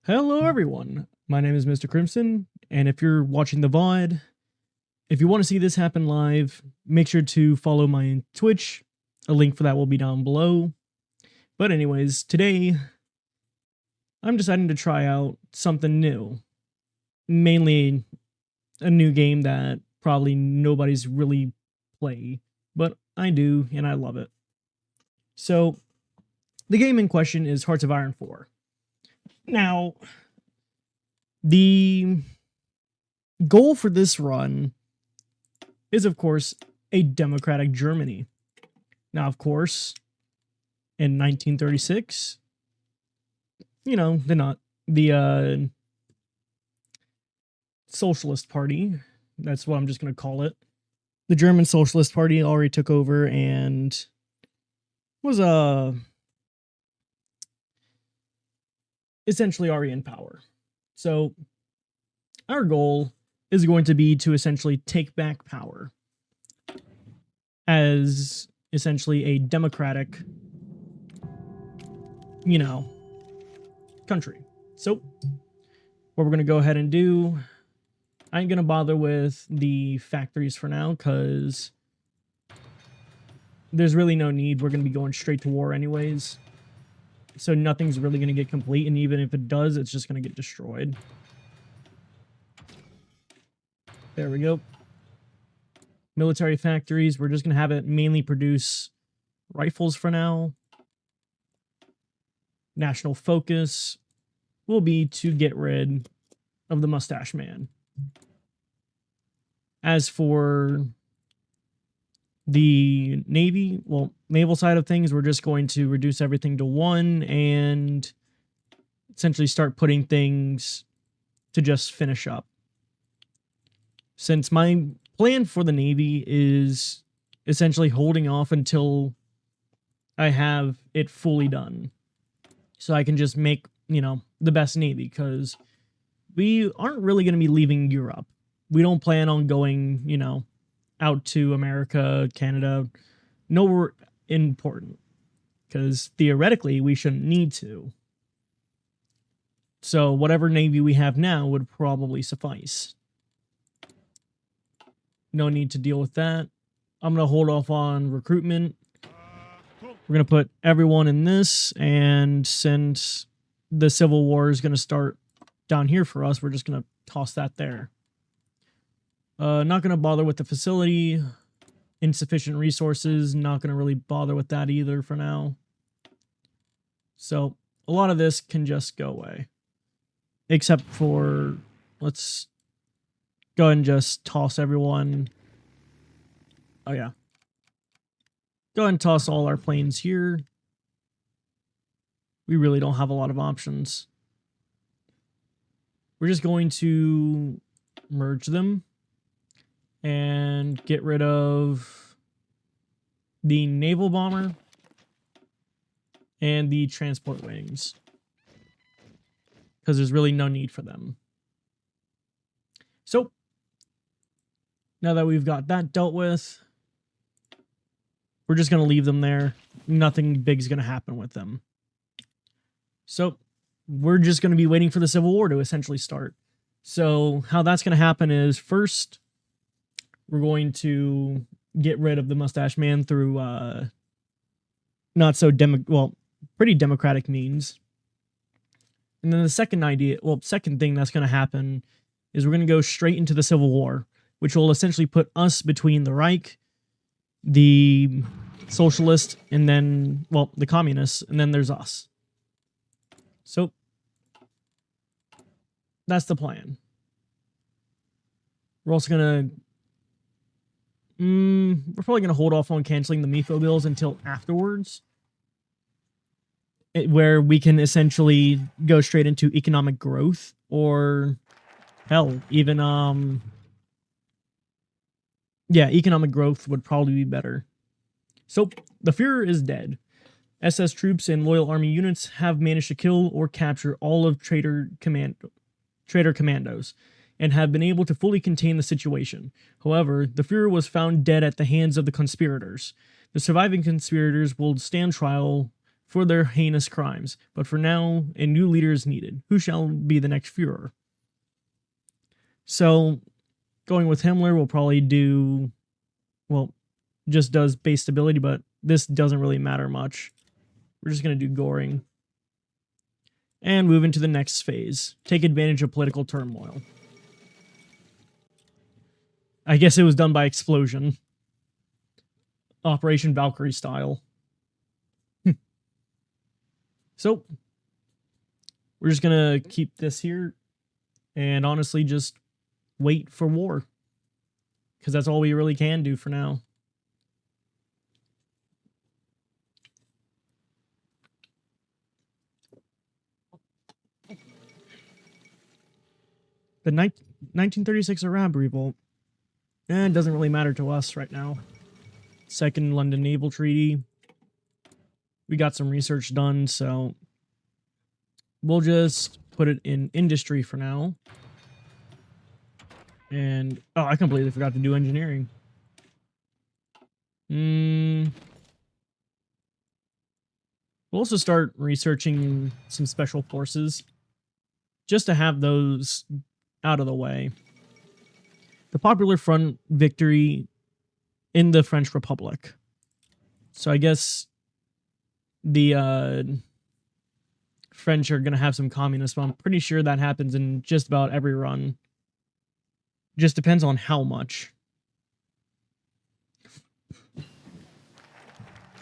Hello everyone, my name is Mr. Crimson, and if you're watching the VOD, if you want to see this happen live, make sure to follow my Twitch. A link for that will be down below. But anyways, today, I'm deciding to try out something new. Mainly a new game that probably nobody's really played, but I do, and I love it. So, the game in question is Hearts of Iron 4. Now, the goal for this run is, of course, a democratic Germany. Now, of course, in 1936, the Socialist Party, that's what I'm just going to call it. The German Socialist Party already took over and was essentially already in power. So our goal is going to be to essentially take back power as essentially a democratic, country. So what we're going to go ahead and do, I ain't going to bother with the factories for now because there's really no need. We're going to be going straight to war anyways. So nothing's really going to get complete, and even if it does, it's just going to get destroyed. There we go. Military factories, we're just going to have it mainly produce rifles for now. National focus will be to get rid of the Mustache Man. As for the naval side of things, we're just going to reduce everything to 1 and essentially start putting things to just finish up. Since my plan for the Navy is essentially holding off until I have it fully done, so I can just make, the best Navy, because we aren't really going to be leaving Europe. We don't plan on going, out to America, Canada, nowhere important, because theoretically we shouldn't need to. So whatever Navy we have now would probably suffice. No need to deal with that. I'm going to hold off on recruitment. We're going to put everyone in this, and since the Civil War is going to start down here for us, we're just going to toss that there. Not going to bother with the facility. Insufficient resources. Not going to really bother with that either for now. So a lot of this can just go away. Except for, let's go ahead and just toss everyone. Oh yeah. Go ahead and toss all our planes here. We really don't have a lot of options. We're just going to merge them and get rid of the naval bomber and the transport wings, because there's really no need for them. So now that we've got that dealt with, we're just going to leave them there. Nothing big's going to happen with them. So we're just going to be waiting for the Civil War to essentially start. So how that's going to happen is, first, we're going to get rid of the Mustache Man through pretty democratic means. And then the second thing that's going to happen is we're going to go straight into the Civil War, which will essentially put us between the Reich, the socialists, and then, the communists, and then there's us. So that's the plan. We're also going to we're probably going to hold off on canceling the MIFO bills until afterwards, where we can essentially go straight into economic growth, or hell, even economic growth would probably be better. So the Führer is dead. SS troops and loyal army units have managed to kill or capture all of traitor commandos, and have been able to fully contain the situation. However, the Führer was found dead at the hands of the conspirators. The surviving conspirators will stand trial for their heinous crimes. But for now, a new leader is needed. Who shall be the next Führer? So, going with Himmler will probably do, well, just does base stability, but this doesn't really matter much. We're just going to do Goring. And move into the next phase. Take advantage of political turmoil. I guess it was done by explosion. Operation Valkyrie style. So, we're just going to keep this here. And honestly, just wait for war. Because that's all we really can do for now. The 1936 Arab Revolt. It doesn't really matter to us right now. Second London Naval Treaty. We got some research done, so we'll just put it in industry for now. And, oh, I completely forgot to do engineering. We'll also start researching some special forces, just to have those out of the way. The Popular Front victory in the French Republic. So I guess the French are going to have some communists, but I'm pretty sure that happens in just about every run. Just depends on how much.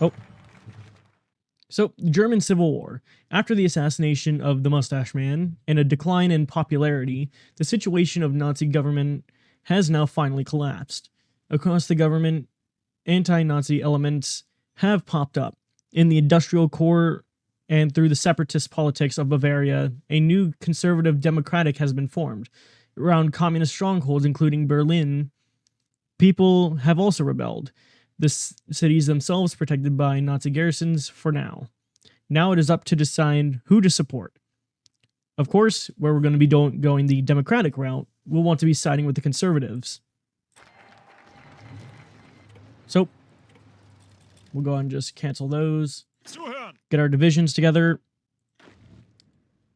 Oh. So, German Civil War. After the assassination of the Mustache Man and a decline in popularity, the situation of Nazi government has now finally collapsed. Across the government, anti-Nazi elements have popped up. In the industrial core and through the separatist politics of Bavaria, a new conservative democratic has been formed. Around communist strongholds, including Berlin, people have also rebelled. The cities themselves protected by Nazi garrisons for now. Now it is up to decide who to support. Of course, where we're going to be going the democratic route, we'll want to be siding with the conservatives. So, we'll go ahead and just cancel those. Get our divisions together.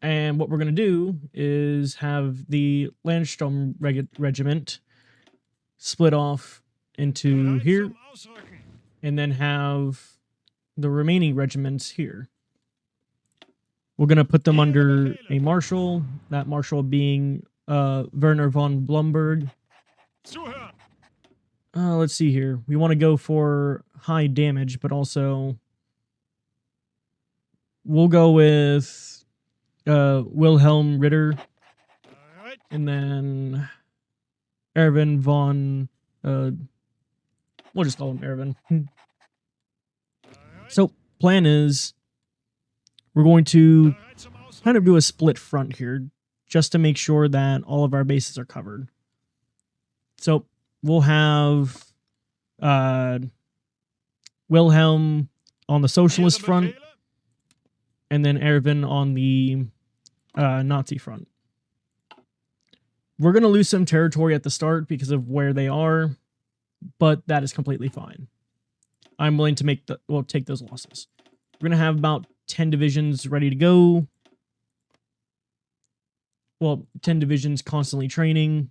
And what we're going to do is have the Landstrom Regiment split off into here, and then have the remaining regiments here. We're going to put them under a marshal, that marshal being Werner von Blumberg. Let's see here. We want to go for high damage, but also we'll go with Wilhelm Ritter, and then Erwin von... we'll just call him Erwin. So, plan is we're going to kind of do a split front here, just to make sure that all of our bases are covered. So, we'll have Wilhelm on the socialist front, and then Erwin on the Nazi front. We're going to lose some territory at the start because of where they are, but that is completely fine. I'm willing to take those losses. We're going to have about 10 divisions ready to go. Well, 10 divisions constantly training. And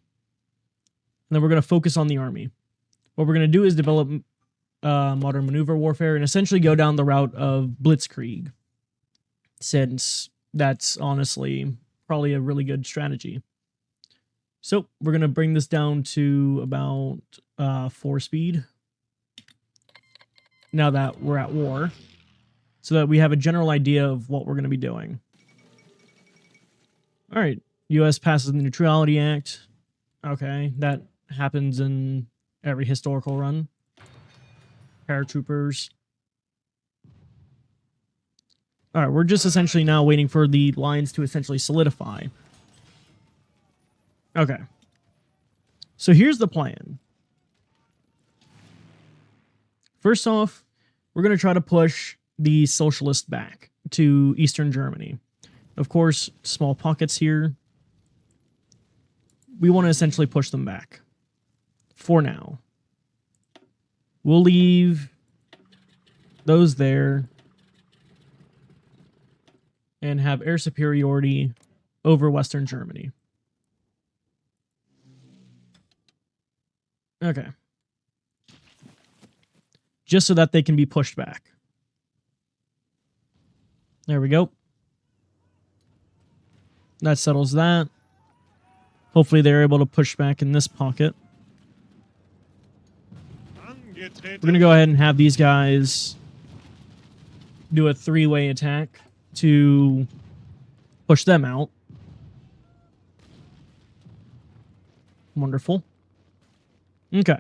then we're going to focus on the army. What we're going to do is develop modern maneuver warfare and essentially go down the route of blitzkrieg, since that's honestly probably a really good strategy. So we're going to bring this down to about 4 speed, now that we're at war, so that we have a general idea of what we're going to be doing. All right, U.S. passes the Neutrality Act. Okay, that happens in every historical run. Paratroopers. All right, we're just essentially now waiting for the lines to essentially solidify. Okay. So here's the plan. First off, we're going to try to push the socialists back to Eastern Germany. Of course, small pockets here. We want to essentially push them back. For now. We'll leave those there. and have air superiority over Western Germany. Okay. Just so that they can be pushed back. There we go. That settles that. Hopefully they're able to push back in this pocket. We're going to go ahead and have these guys do a three-way attack to push them out. Wonderful. Okay.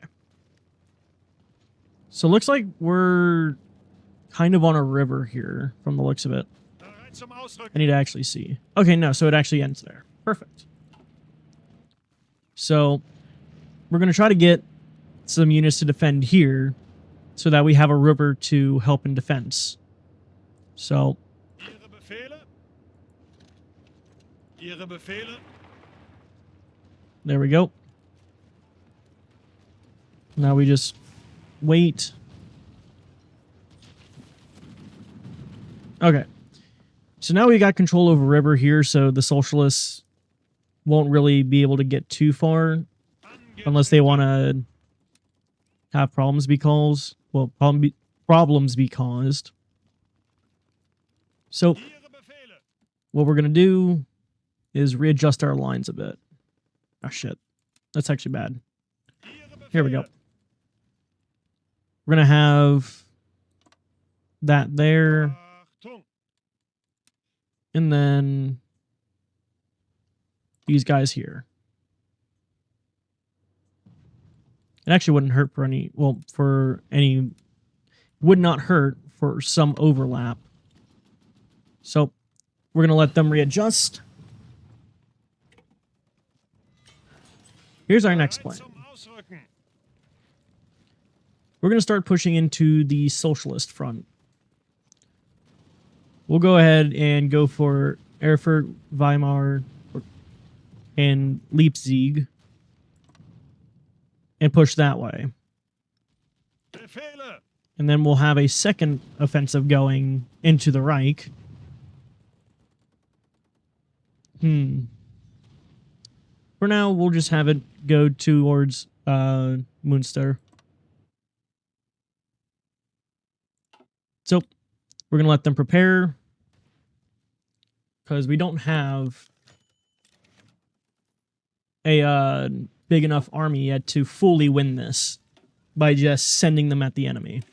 So it looks like we're kind of on a river here from the looks of it. I need to actually see. Okay, no, so it actually ends there. Perfect. So we're going to try to get some units to defend here so that we have a river to help in defense. So there we go. Now we just wait. Okay. So now we got control over river here, so the socialists won't really be able to get too far unless they want to have problems be caused. Well, problems be caused. So what we're going to do is readjust our lines a bit. Oh, shit. That's actually bad. Here we go. We're going to have that there. And then these guys here. It actually wouldn't hurt for any, well, for any, would not hurt for some overlap. So we're going to let them readjust. Here's our next plan. We're going to start pushing into the socialist front. We'll go ahead and go for Erfurt, Weimar, and Leipzig, and push that way. And then we'll have a second offensive going into the Reich. For now, we'll just have it go towards Münster. So we're going to let them prepare because we don't have a big enough army yet to fully win this by just sending them at the enemy.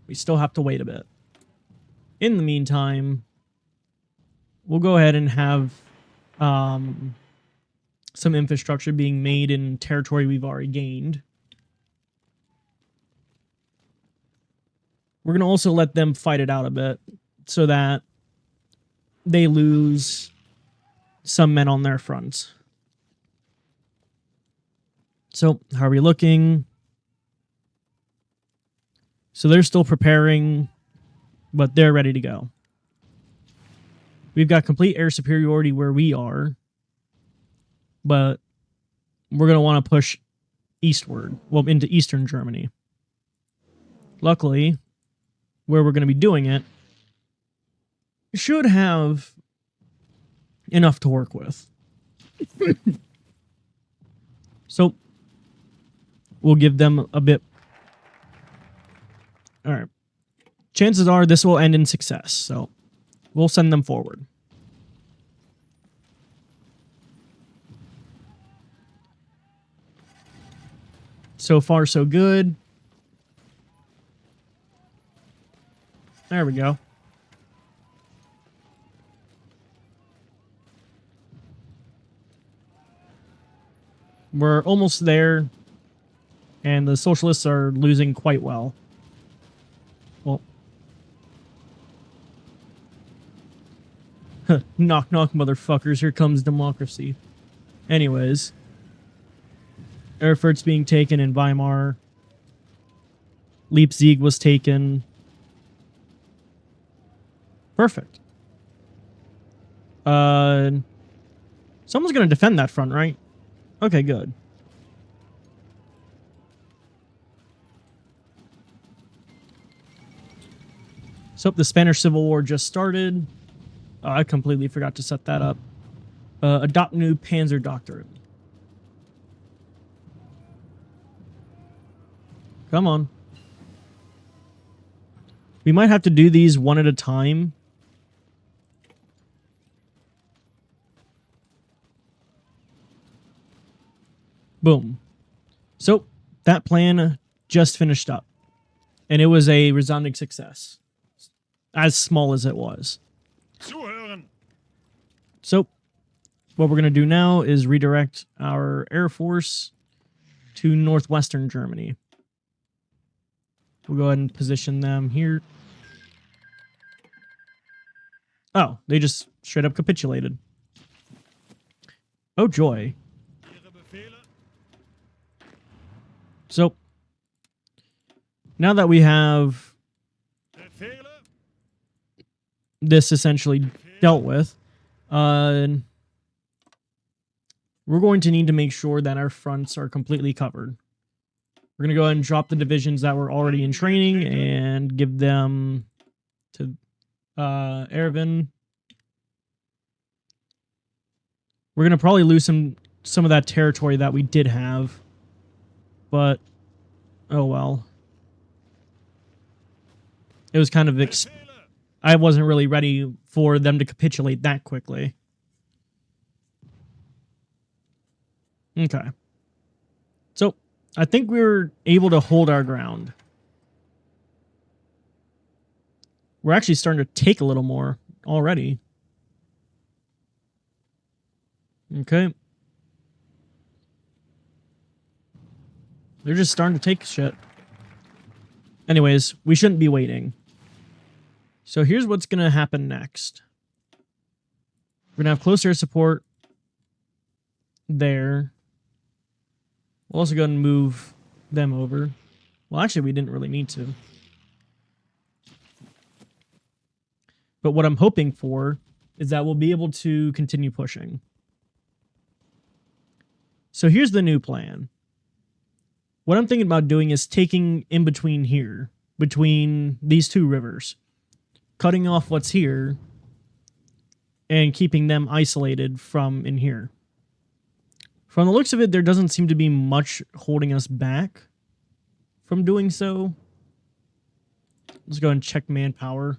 We still have to wait a bit. In the meantime, we'll go ahead and have some infrastructure being made in territory we've already gained. We're going to also let them fight it out a bit so that they lose some men on their front. So, how are we looking? So they're still preparing, but they're ready to go. We've got complete air superiority where we are, but we're going to want to push eastward, well, into eastern Germany. Luckily, where we're going to be doing it should have enough to work with. So we'll give them a bit. All right. Chances are this will end in success, so we'll send them forward. So far, so good. There we go. We're almost there, and the socialists are losing quite well. Well, knock knock, motherfuckers, here comes democracy. Anyways, Erfurt's being taken in Weimar. Leipzig was taken. Perfect. Someone's going to defend that front, right? Okay, good. So the Spanish Civil War just started. Oh, I completely forgot to set that up. Adopt new Panzer Doctrine. Come on. We might have to do these one at a time. Boom. So that plan just finished up. And it was a resounding success. As small as it was. So what we're going to do now is redirect our Air Force to northwestern Germany. We'll go ahead and position them here. Oh, they just straight up capitulated. Oh, joy. So, now that we have this essentially dealt with, we're going to need to make sure that our fronts are completely covered. We're going to go ahead and drop the divisions that were already in training and give them to Erevin. We're going to probably lose some of that territory that we did have. But, oh well. It was kind of... I wasn't really ready for them to capitulate that quickly. Okay. So, I think we were able to hold our ground. We're actually starting to take a little more already. Okay. They're just starting to take shit. Anyways, we shouldn't be waiting. So here's what's going to happen next. We're going to have close air support there. We'll also go and move them over. Well, actually, we didn't really need to. But what I'm hoping for is that we'll be able to continue pushing. So here's the new plan. What I'm thinking about doing is taking in between here, between these two rivers, cutting off what's here, and keeping them isolated from in here. From the looks of it, there doesn't seem to be much holding us back from doing so. Let's go and check manpower.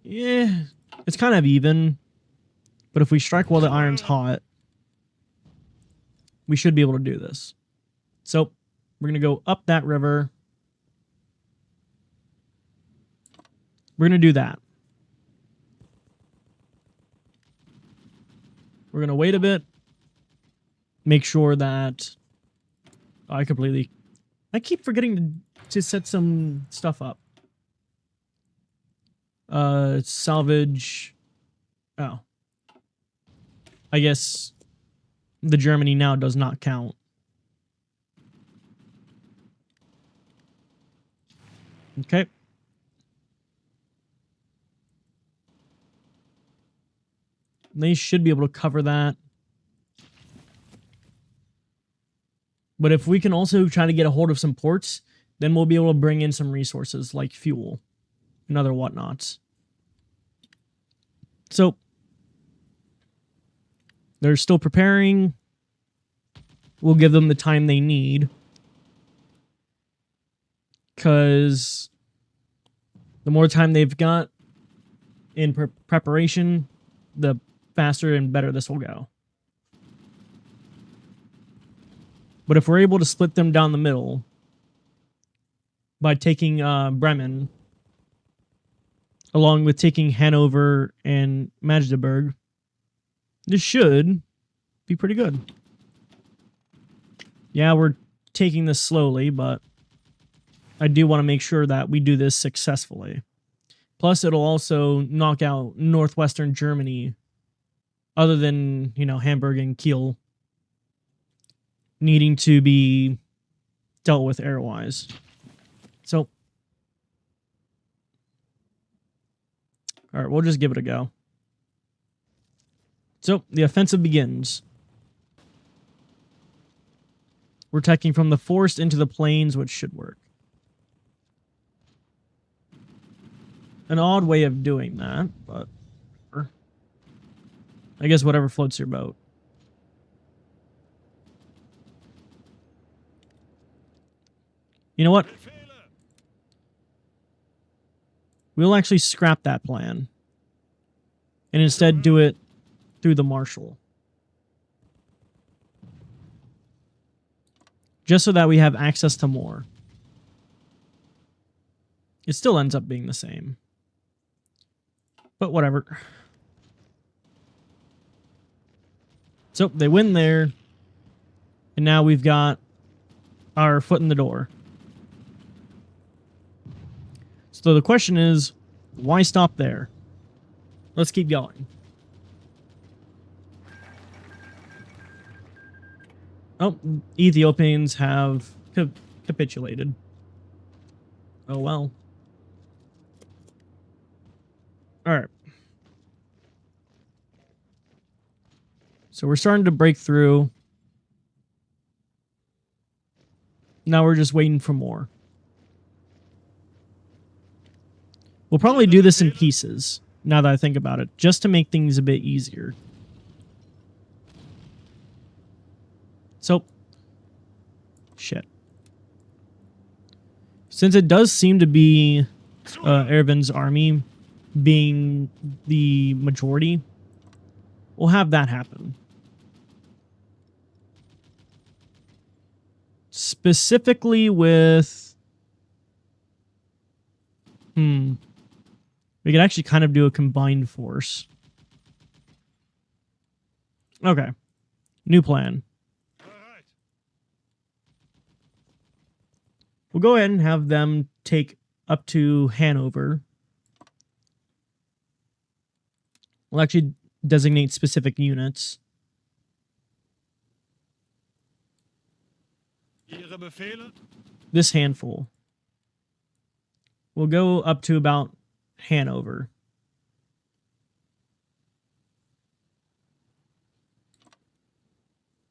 Yeah, it's kind of even. But if we strike while the iron's hot, we should be able to do this. So, we're going to go up that river. We're going to do that. We're going to wait a bit. Make sure that... I keep forgetting to set some stuff up. Salvage... Oh. I guess the Germany now does not count. Okay. They should be able to cover that. But if we can also try to get a hold of some ports, then we'll be able to bring in some resources like fuel and other whatnots. So, they're still preparing. We'll give them the time they need. Because the more time they've got in preparation, the faster and better this will go. But if we're able to split them down the middle by taking Bremen, along with taking Hanover and Magdeburg, this should be pretty good. Yeah, we're taking this slowly, but I do want to make sure that we do this successfully. Plus, it'll also knock out northwestern Germany, other than, you know, Hamburg and Kiel, needing to be dealt with airwise. So, all right, we'll just give it a go. So, the offensive begins. We're attacking from the forest into the plains, which should work. an odd way of doing that, but I guess whatever floats your boat. You know what? We'll actually scrap that plan and instead do it through the marshal. Just so that we have access to more. It still ends up being the same. But whatever. So they win there. And now we've got our foot in the door. So the question is, why stop there? Let's keep going. Oh, Ethiopians have capitulated. Oh well. Alright. So we're starting to break through. Now we're just waiting for more. We'll probably do this in pieces, now that I think about it, just to make things a bit easier. So, shit. Since it does seem to be Ervin's army being the majority, we'll have that happen. Specifically with... We could actually kind of do a combined force. Okay. New plan. We'll go ahead and have them take up to Hanover. We'll actually designate specific units. This handful. We'll go up to about Hanover.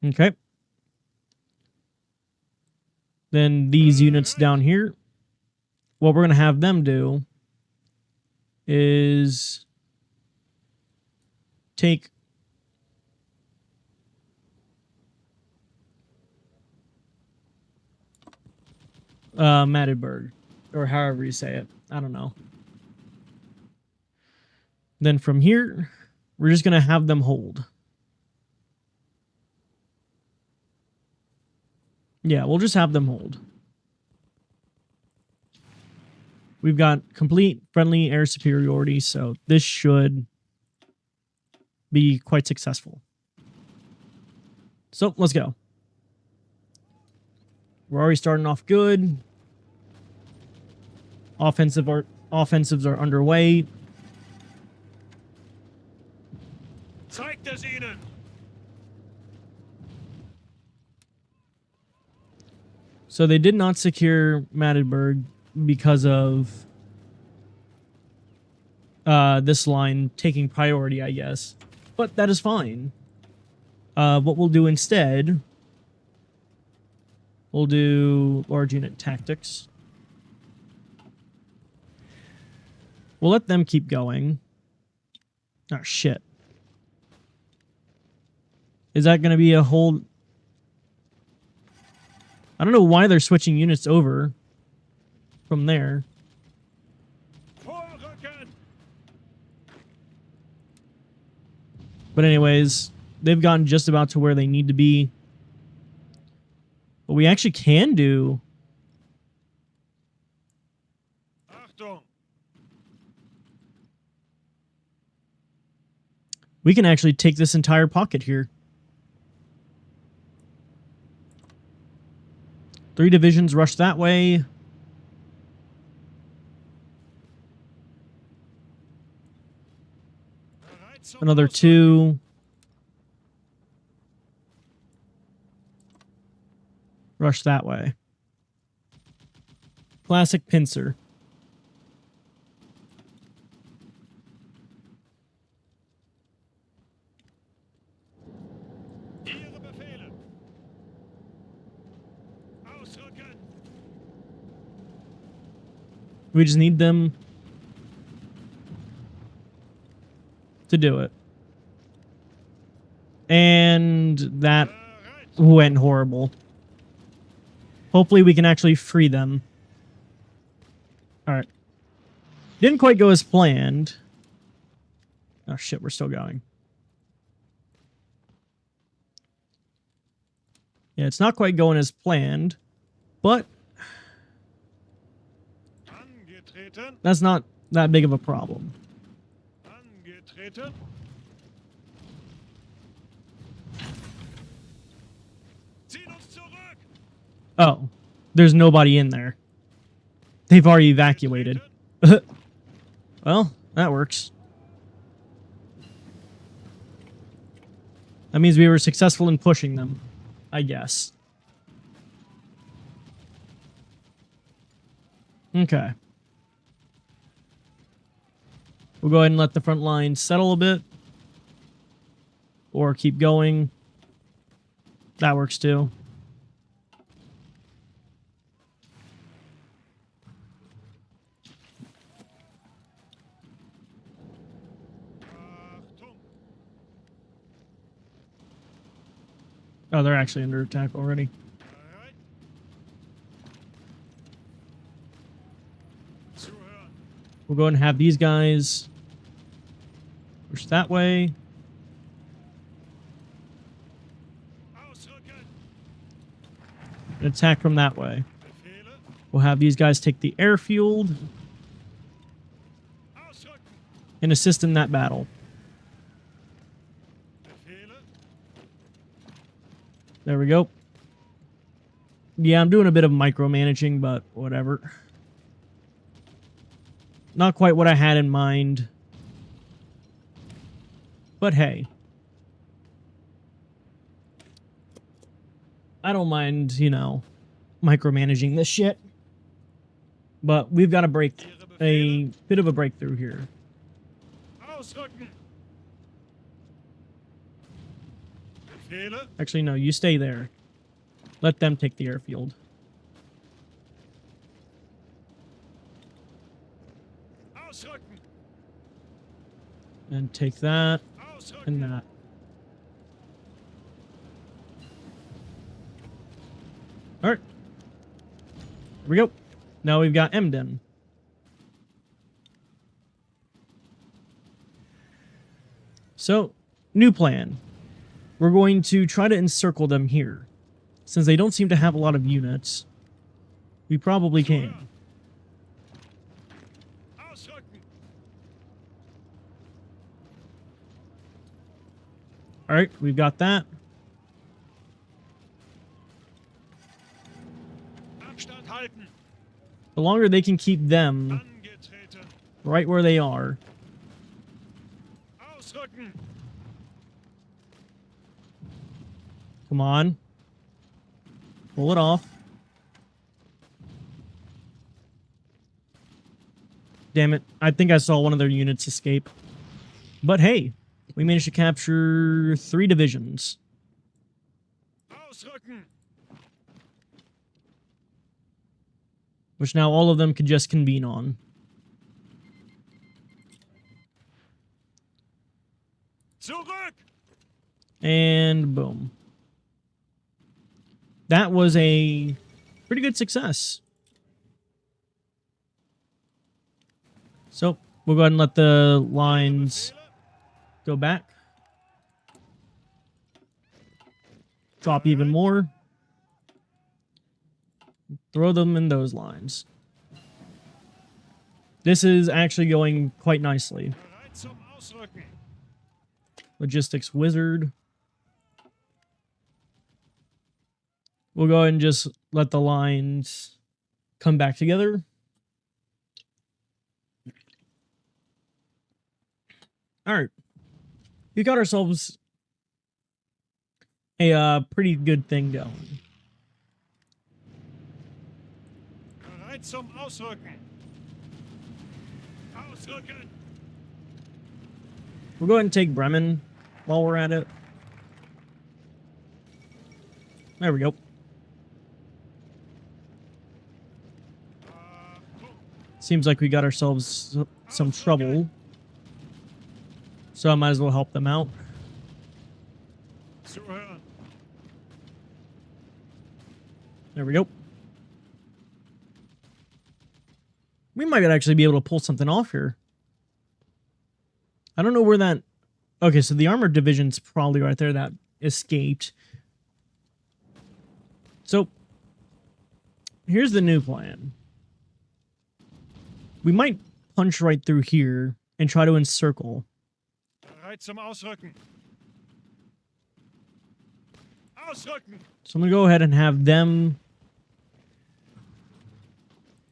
Okay. Then these units down here, what we're going to have them do is take Magdeburg, or however you say it. I don't know. Then from here, we're just going to have them hold. Yeah, we'll just have them hold. We've got complete friendly air superiority, so this should be quite successful. So, let's go. We're already starting off good. Offensives are underway. So they did not secure Magdeburg because of this line taking priority, I guess. But that is fine. What we'll do instead, we'll do large unit tactics. We'll let them keep going. Oh, shit. Is that going to be a whole... I don't know why they're switching units over from there. But anyways, they've gotten just about to where they need to be. What we actually can do... We can actually take this entire pocket here. 3 divisions rush that way. Another 2. Rush that way. Classic pincer. We just need them to do it. And that went horrible. Hopefully we can actually free them. Alright. Didn't quite go as planned. Oh shit, we're still going. Yeah, it's not quite going as planned, but that's not that big of a problem. Oh, there's nobody in there. They've already evacuated. Well, that works. That means we were successful in pushing them, I guess. Okay. We'll go ahead and let the front line settle a bit. Or keep going. That works too. Oh, they're actually under attack already. We'll go ahead and have these guys push that way. And attack from that way. We'll have these guys take the airfield and assist in that battle. There we go. Yeah, I'm doing a bit of micromanaging, but whatever. Not quite what I had in mind. But hey. I don't mind, you know, micromanaging this shit. But we've got a bit of a breakthrough here. Actually, no, you stay there. Let them take the airfield. And take that and that. Alright. Here we go. Now we've got Emden. So, new plan. We're going to try to encircle them here. Since they don't seem to have a lot of units, we probably can. Alright, we've got that. The longer they can keep them right where they are. Come on. Pull it off. Damn it. I think I saw one of their units escape. But hey, we managed to capture 3 divisions. Which now all of them could just convene on. And boom. That was a pretty good success. So, we'll go ahead and let the lines go back. Drop even more. Throw them in those lines. This is actually going quite nicely. Logistics wizard. We'll go ahead and just let the lines come back together. All right. We got ourselves a pretty good thing going. We'll go ahead and take Bremen while we're at it. There we go. Seems like we got ourselves some trouble. So I might as well help them out. Zuhören. There we go. We might actually be able to pull something off here. I don't know where that... Okay, so the armored division's probably right there that escaped. So, here's the new plan. We might punch right through here and try to encircle. Bereit zum Ausrücken. Ausrücken. So I'm going to go ahead and have them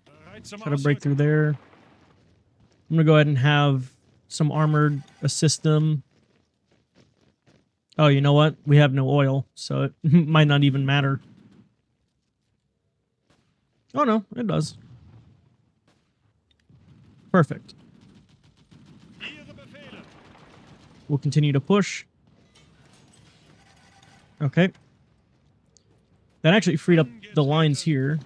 Bereit zum try to break Ausrücken. through there. I'm going to go ahead and have some armored assist them. Oh, you know what? We have no oil, so it might not even matter. Oh, no, it does. Perfect. Ihre Befehle. We'll continue to push. Okay. That actually freed up the lines here.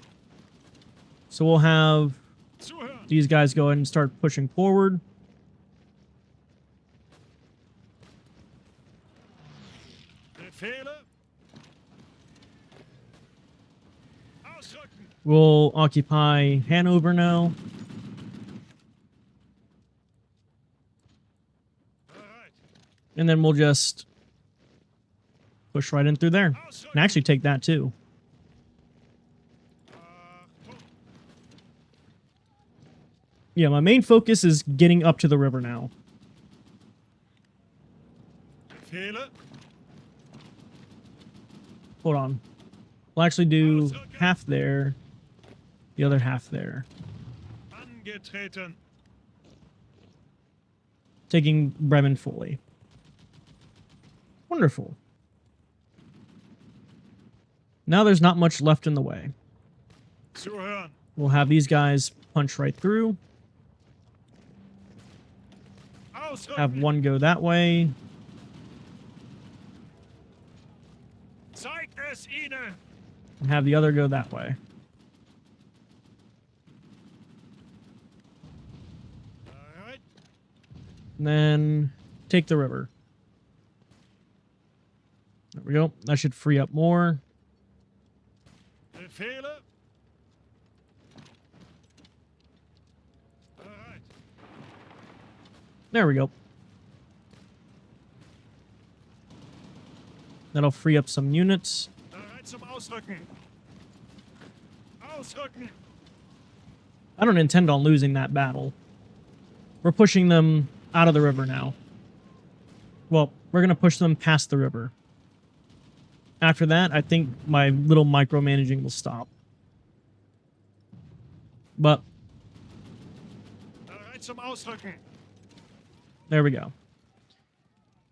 So we'll have Zuhören. these guys go ahead and start pushing forward. Befehle. Ausrücken. We'll occupy Hanover now. Bereit. And then we'll just push right in through there. Ausrücken. And actually take that too. Achtung. Yeah, my main focus is getting up to the river now. Befehle. Hold on. We'll actually do half there, the other half there. Angetreten. Taking Bremen fully. Wonderful. Now there's not much left in the way. Zuhören. We'll have these guys punch right through. Ausrücken. Have one go that way. Zeigt es ihnen. And have the other go that way. Bereit. And then take the river. There we go. That should free up more. Befehle. Bereit. There we go. That'll free up some units. Bereit zum Ausrücken. Ausrücken. I don't intend on losing that battle. We're pushing them out of the river now. Well, we're going to push them past the river. After that, I think my little micromanaging will stop. But Bereit zum Ausrücken. there we go.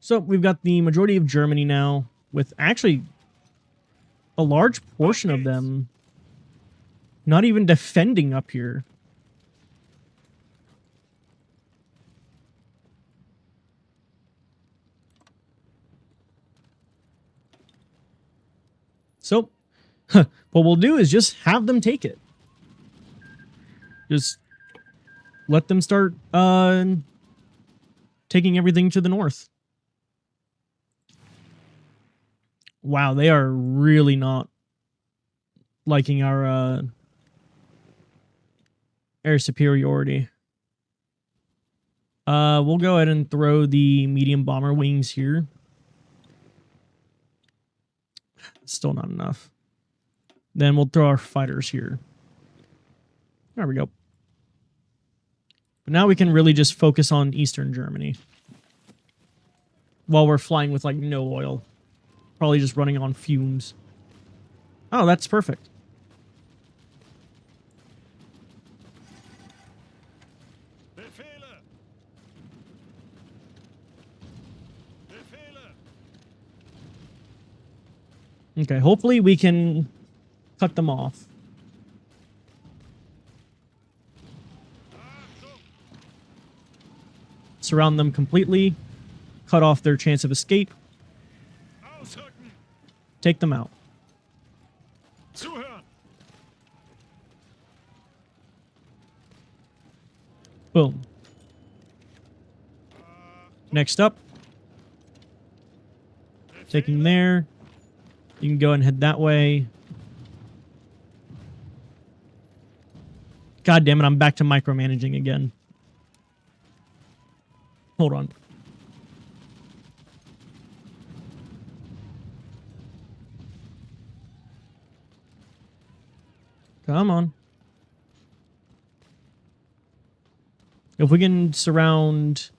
So we've got the majority of Germany now, with actually a large portion of them not even defending up here. So, what we'll do is just have them take it. Just let them start taking everything to the north. Wow, they are really not liking our air superiority. We'll go ahead and throw the medium bomber wings here. Still not enough. Then we'll throw our fighters here. There we go. But now we can really just focus on Eastern Germany. While we're flying with, like, no oil. Probably just running on fumes. Oh, that's perfect. Befehle. Befehle. Okay, hopefully we can cut them off. Achtung. Surround them completely. Cut off their chance of escape. Ausrücken. Take them out. Zuhören. Boom. Next up, taking there. You can go and head that way. God damn it, I'm back to micromanaging again. Hold on. Come on. If we can surround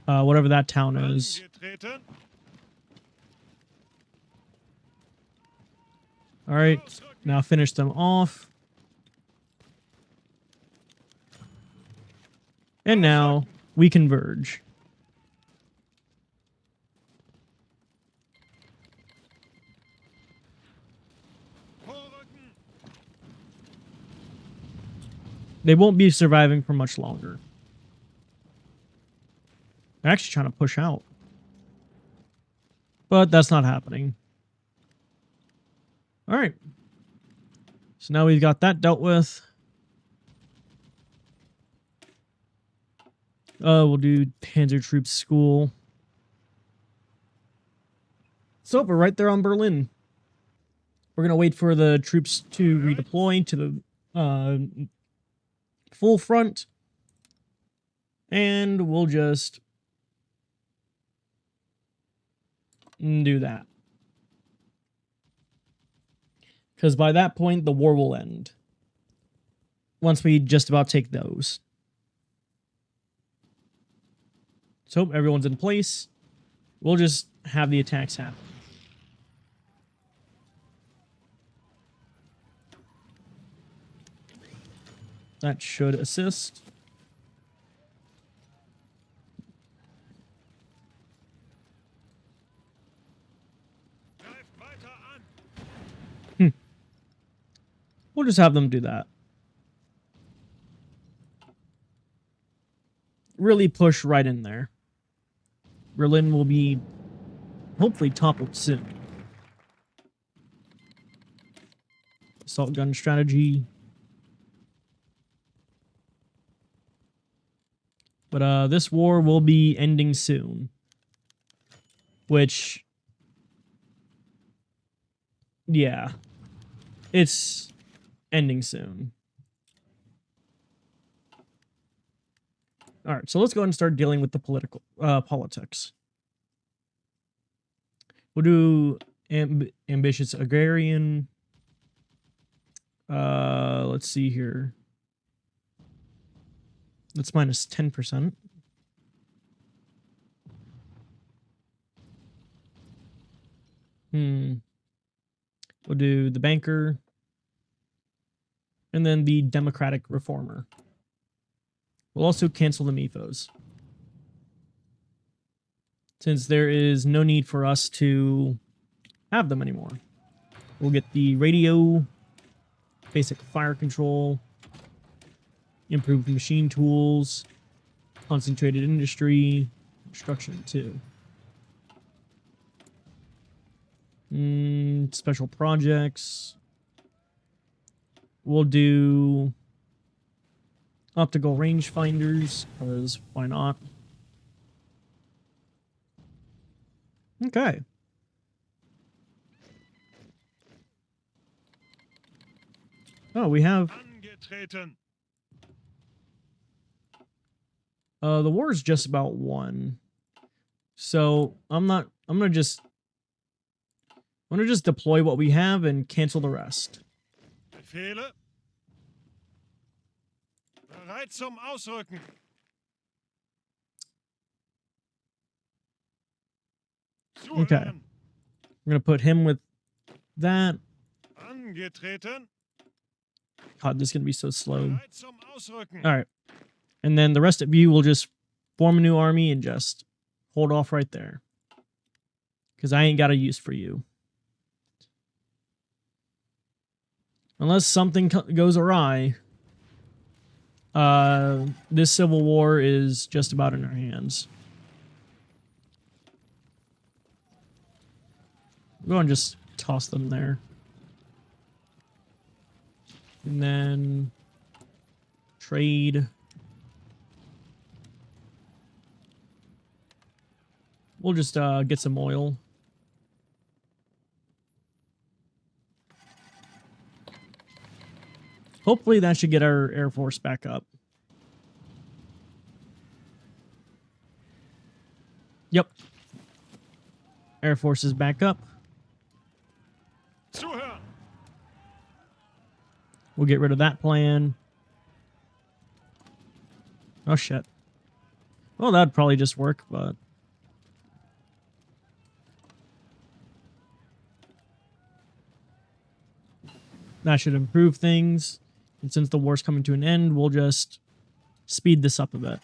whatever that town is. Angetreten. All right, Ausrücken. now finish them off. And now we converge. Vorrücken. They won't be surviving for much longer. They're actually trying to push out. But that's not happening. All right. So now we've got that dealt with. We'll do Panzer Troops School. So we're right there on Berlin. We're going to wait for the troops to redeploy to the full front. And we'll just do that. Because by that point, the war will end. Once we just about take those. So everyone's in place. We'll just have the attacks happen. That should assist. Greif weiter an. We'll just have them do that. Really push right in there. Berlin will be hopefully toppled soon. Assault gun strategy. But this war will be ending soon. Which, yeah, it's ending soon. All right, so let's go ahead and start dealing with the politics. We'll do ambitious agrarian. Let's see here. That's minus 10%. We'll do the banker. And then the democratic reformer. We'll also cancel the MIFOs. Since there is no need for us to have them anymore. We'll get the radio, basic fire control, improved machine tools, concentrated industry, construction 2. Special projects. We'll do optical rangefinders, because why not? Okay. Oh, we have... Angetreten. the war is just about won. So, I'm gonna just deploy what we have and cancel the rest. Befehle. Bereit zum Ausrücken. Okay. Zuhören. We're gonna put him with that. Angetreten. God, this is gonna be so slow. Bereit zum Ausrücken. All right. And then the rest of you will just form a new army and just hold off right there. Because I ain't got a use for you. Unless something goes awry, this civil war is just about in our hands. Go and just toss them there. And then trade. We'll just get some oil. Hopefully that should get our Air Force back up. Yep. Air Force is back up. Zuhören. We'll get rid of that plan. Oh, shit. Well, that'd probably just work, but... that should improve things. And since the war's coming to an end, we'll just speed this up a bit.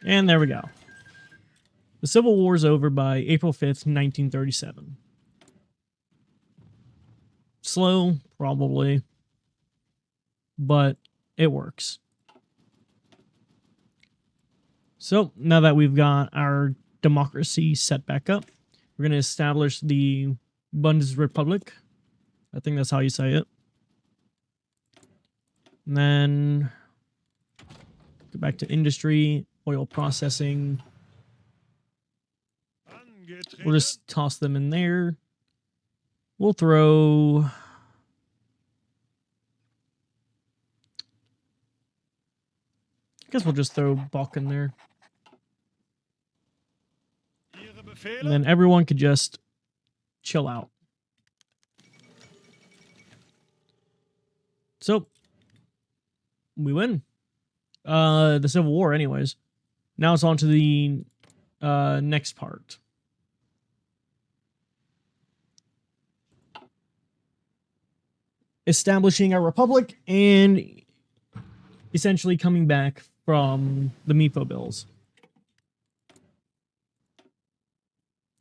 And there we go. The Civil War is over by April 5th, 1937. Slow, probably. But it works. So, now that we've got our democracy set back up, we're going to establish the Bundesrepublik. I think that's how you say it. And then go back to industry, oil processing. Angetreten. We'll just toss them in there. We'll throw... I guess we'll just throw Bach in there. Ihre Befehle. And then everyone could just chill out. So, we win. The Civil War, anyways. Now it's on to the next part. Establishing our republic and essentially coming back from the Meepo bills.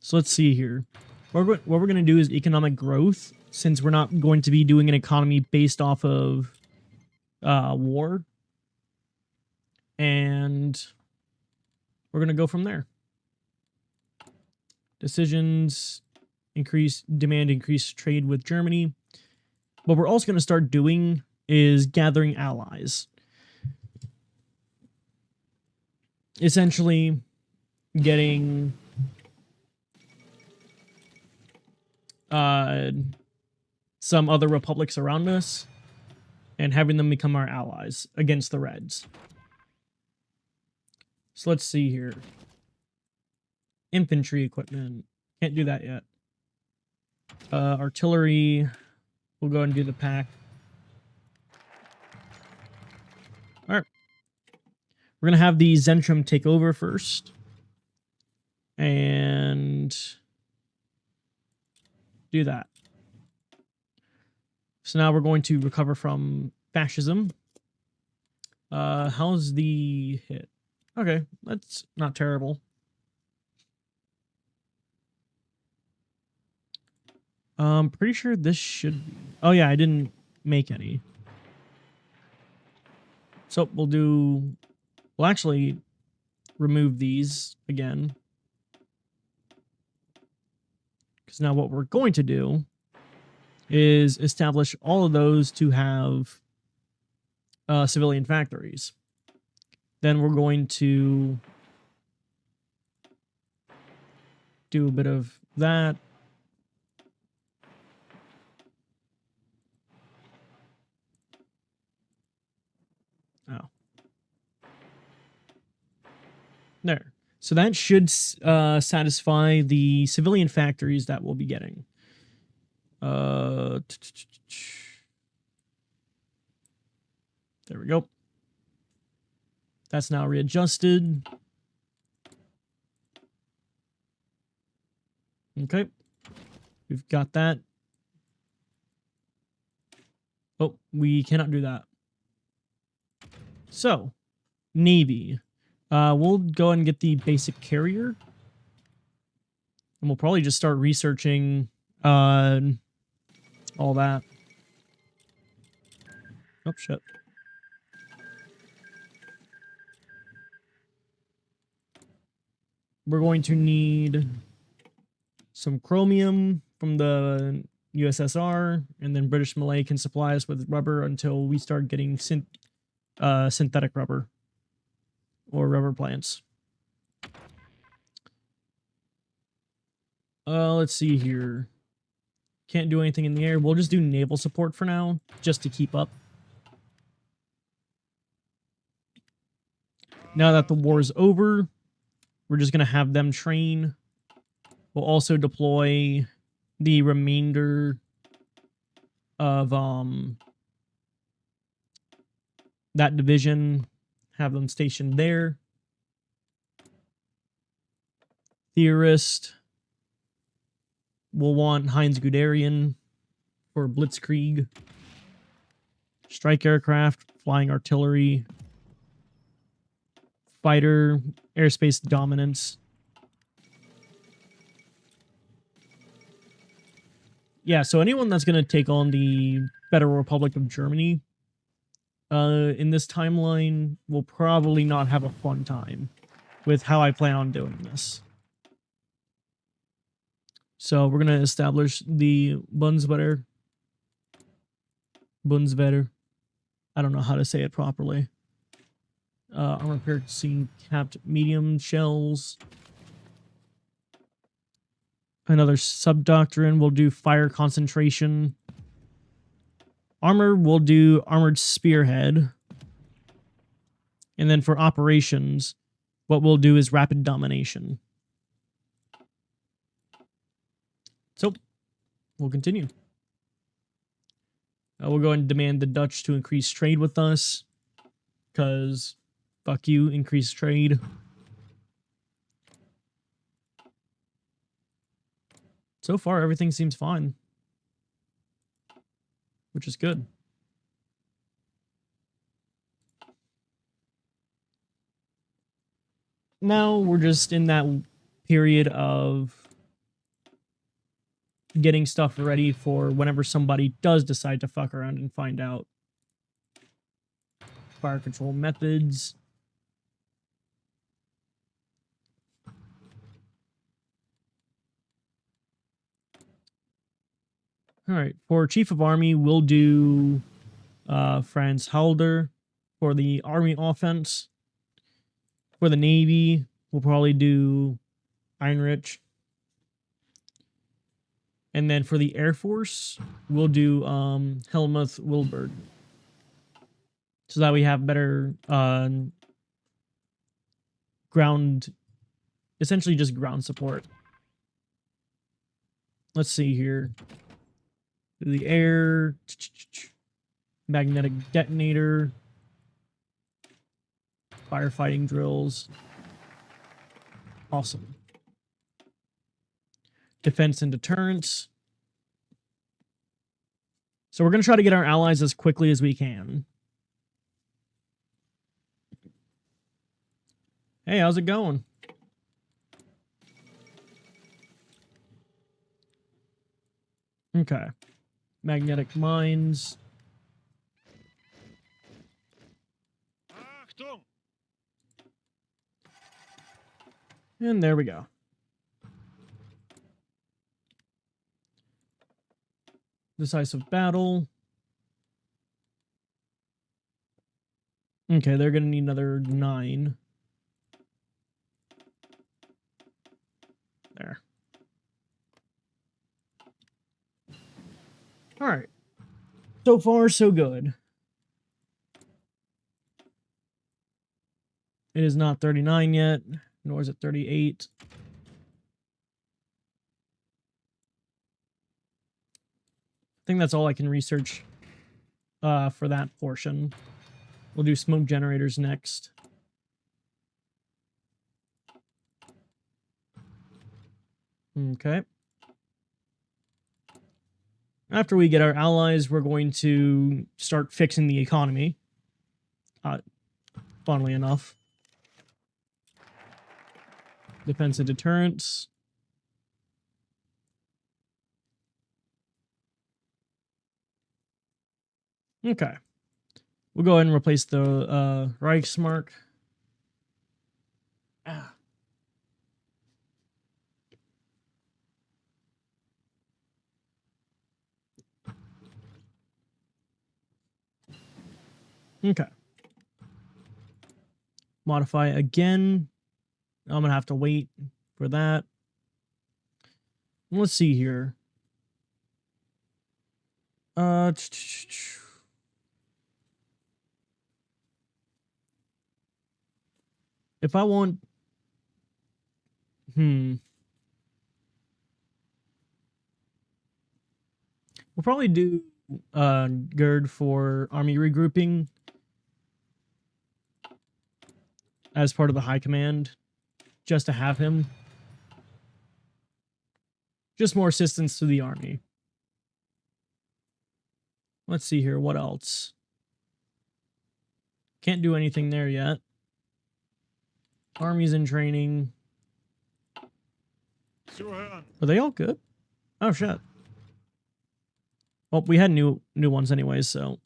So let's see here. What we're going to do is economic growth, since we're not going to be doing an economy based off of war. And we're going to go from there. Decisions, increase trade with Germany. What we're also going to start doing is gathering allies. Essentially getting some other republics around us and having them become our allies against the Reds. So let's see here. Infantry equipment. Can't do that yet. Artillery. We'll go and do the pack. Alright. We're going to have the Zentrum take over first. And do that. So now we're going to recover from fascism. How's the hit? Okay, that's not terrible. I'm pretty sure this should be... oh yeah, I didn't make any. So we'll actually remove these again. Because now what we're going to do is establish all of those to have civilian factories. Then we're going to do a bit of that. Oh. There. So that should satisfy the civilian factories that we'll be getting. There we go. That's now readjusted. Okay. We've got that. Oh, we cannot do that. So, Navy. We'll go ahead and get the basic carrier. And we'll probably just start researching all that. Oh, shit. We're going to need some chromium from the USSR, and then British Malay can supply us with rubber until we start getting synthetic rubber. or rubber plants. Let's see here. Can't do anything in the air. We'll just do naval support for now, just to keep up. Now that the war is over, we're just going to have them train. We'll also deploy the remainder of that division, have them stationed there. Theorist. We'll want Heinz Guderian for Blitzkrieg. Strike aircraft, flying artillery, fighter, airspace dominance. Yeah, so anyone that's going to take on the Federal Republic of Germany in this timeline will probably not have a fun time with how I plan on doing this. So we're going to establish the Bundeswehr. I don't know how to say it properly. Armor piercing capped medium shells. Another sub-doctrine. We'll do fire concentration. Armor, we'll do armored spearhead. And then for operations, what we'll do is rapid domination. So, we'll continue. We'll go and demand the Dutch to increase trade with us. Because, fuck you, increase trade. So far, everything seems fine. Which is good. Now, we're just in that period of getting stuff ready for whenever somebody does decide to fuck around and find out. Fire control methods. Alright, for Chief of Army, we'll do Franz Halder for the Army offense. For the Navy, we'll probably do Heinrich. And then for the Air Force, we'll do Helmuth Wilbert. So that we have better ground, essentially just ground support. Let's see here. The air, magnetic detonator, firefighting drills. Awesome. Defense and deterrence. So we're going to try to get our allies as quickly as we can. Hey, how's it going? Okay. Magnetic mines. Achtung! And there we go. Decisive battle. Okay, they're going to need another 9. There. All right. So far, so good. It is not 39 yet, nor is it 38. I think that's all I can research for that portion. We'll do smoke generators next. Okay. After we get our allies, we're going to start fixing the economy. Funnily enough. Defense and deterrence. Okay. We'll go ahead and replace the Reichsmark. Ah. Okay. Modify again. I'm going to have to wait for that. Let's see here. If I want... We'll probably do Gerd for army regrouping as part of the high command, just to have him. Just more assistance to the army. Let's see here, what else? Can't do anything there yet. Army's in training. Zuhören. Are they all good? Oh shit. Well, we had new ones anyways, so.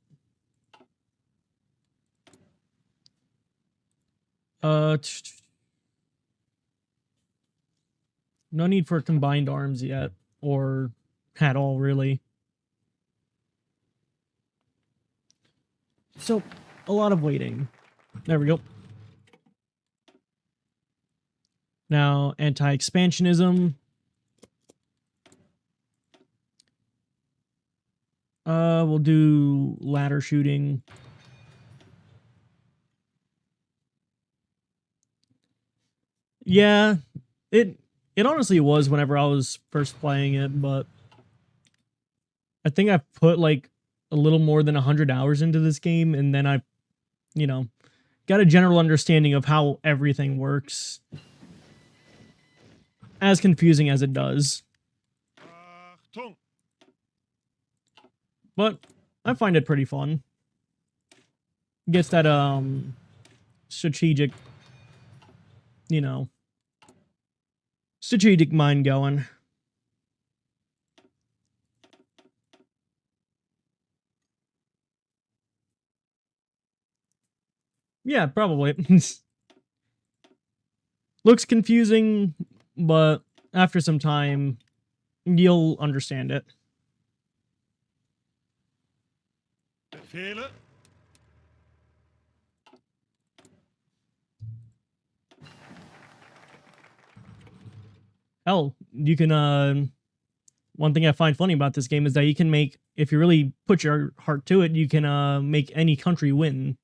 No need for combined arms yet, or at all, really. So, a lot of waiting. There we go. Now, anti-expansionism. We'll do ladder shooting. Yeah, it honestly was whenever I was first playing it, but I think I put like a little more than 100 hours into this game, and then I, got a general understanding of how everything works. As confusing as it does. Achtung. But I find it pretty fun. Gets that strategic, strategic mind going. Yeah, probably. Looks confusing, but after some time, you'll understand it. Befehle. Hell, you can, one thing I find funny about this game is that you can make, if you really put your heart to it, you can make any country win.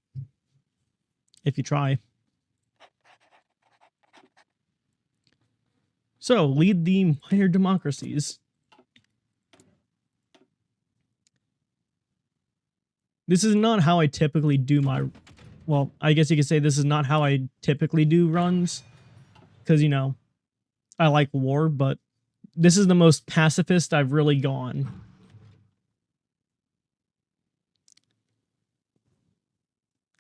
If you try. So, lead the minor democracies. This is not how I typically do my... Well, I guess you could say this is not how I typically do runs. Because, I like war, but this is the most pacifist I've really gone.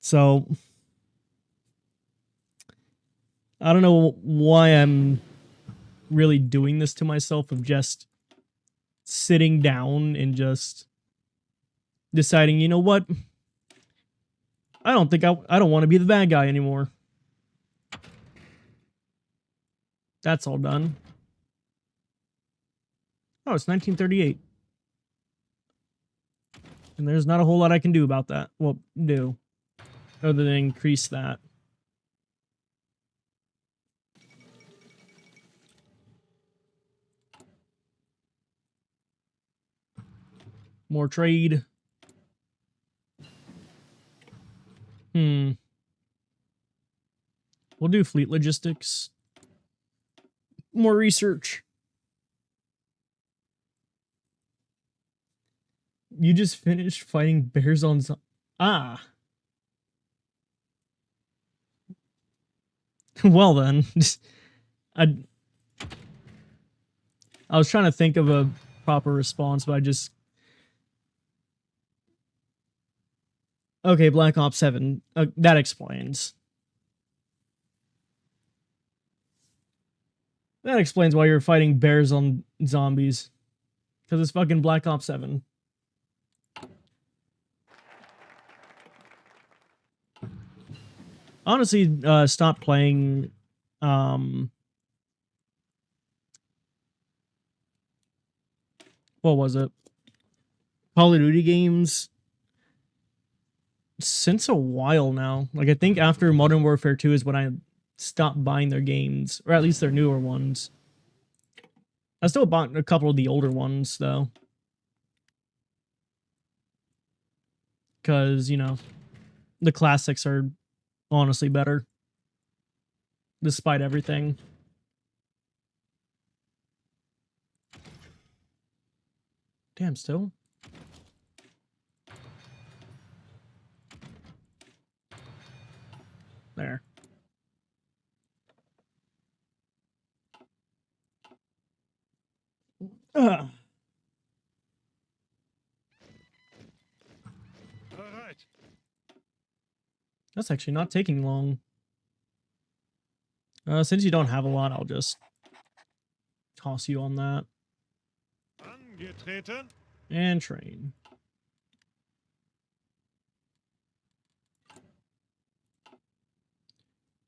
So... I don't know why I'm really doing this to myself of just sitting down and just deciding, you know what? I don't want to be the bad guy anymore. That's all done. Oh, it's 1938. And there's not a whole lot I can do about that. Well, do. Other than increase that. More trade. We'll do fleet logistics. More research. You just finished fighting bears on... Ah. Well then. I was trying to think of a proper response, but I just... Okay, Black Ops 7. That explains. That explains why you're fighting bears on zombies. Because it's fucking Black Ops 7. Honestly, stop playing... what was it? Call of Duty games since a while now. Like, I think after Modern Warfare 2 is when I stopped buying their games, or at least their newer ones. I still bought a couple of the older ones, though. Because, you know, the classics are honestly better. Despite everything. Damn, still? There. Ugh. All right. That's actually not taking long. Since you don't have a lot, I'll just toss you on that. Angetreten. And train.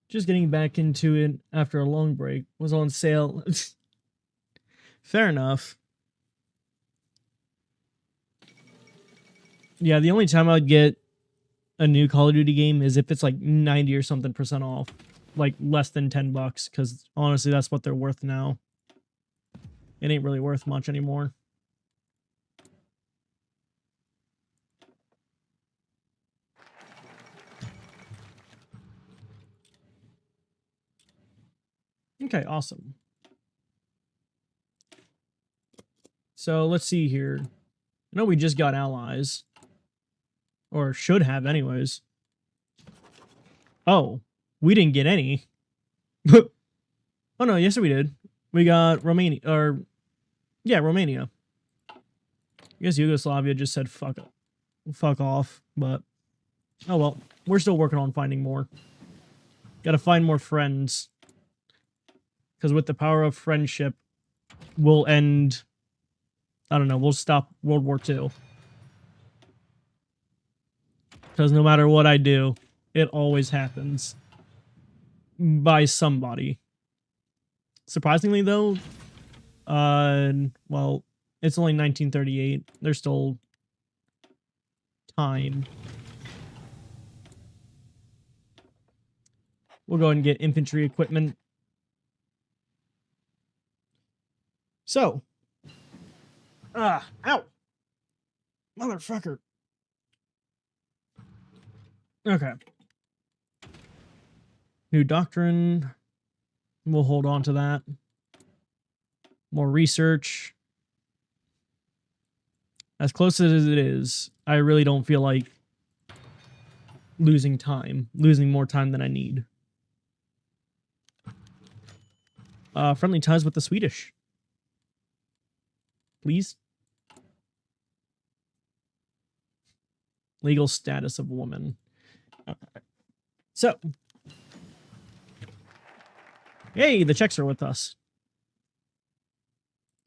Just getting back into it after a long break. Was on sale. Fair enough. Yeah, the only time I'd get a new Call of Duty game is if it's like 90 or something % off. Like less than $10, because honestly, that's what they're worth now. It ain't really worth much anymore. Okay, awesome. So let's see here. I know we just got allies. Or should have anyways. Oh, we didn't get any. Oh no, yes we did. We got Romania, or yeah, Romania. I guess Yugoslavia just said fuck off, but oh well. We're still working on finding more. Gotta find more friends. Because with the power of friendship, we'll end, I don't know, we'll stop World War II. Because no matter what I do, it always happens. By somebody. Surprisingly, though, well, it's only 1938. There's still time. We'll go ahead and get infantry equipment. So. Ow! Motherfucker. Okay. New doctrine. We'll hold on to that. More research. As close as it is, I really don't feel like losing time. Losing more time than I need. Friendly ties with the Swedish. Please. Legal status of woman. Okay. So. Hey, the Czechs are with us.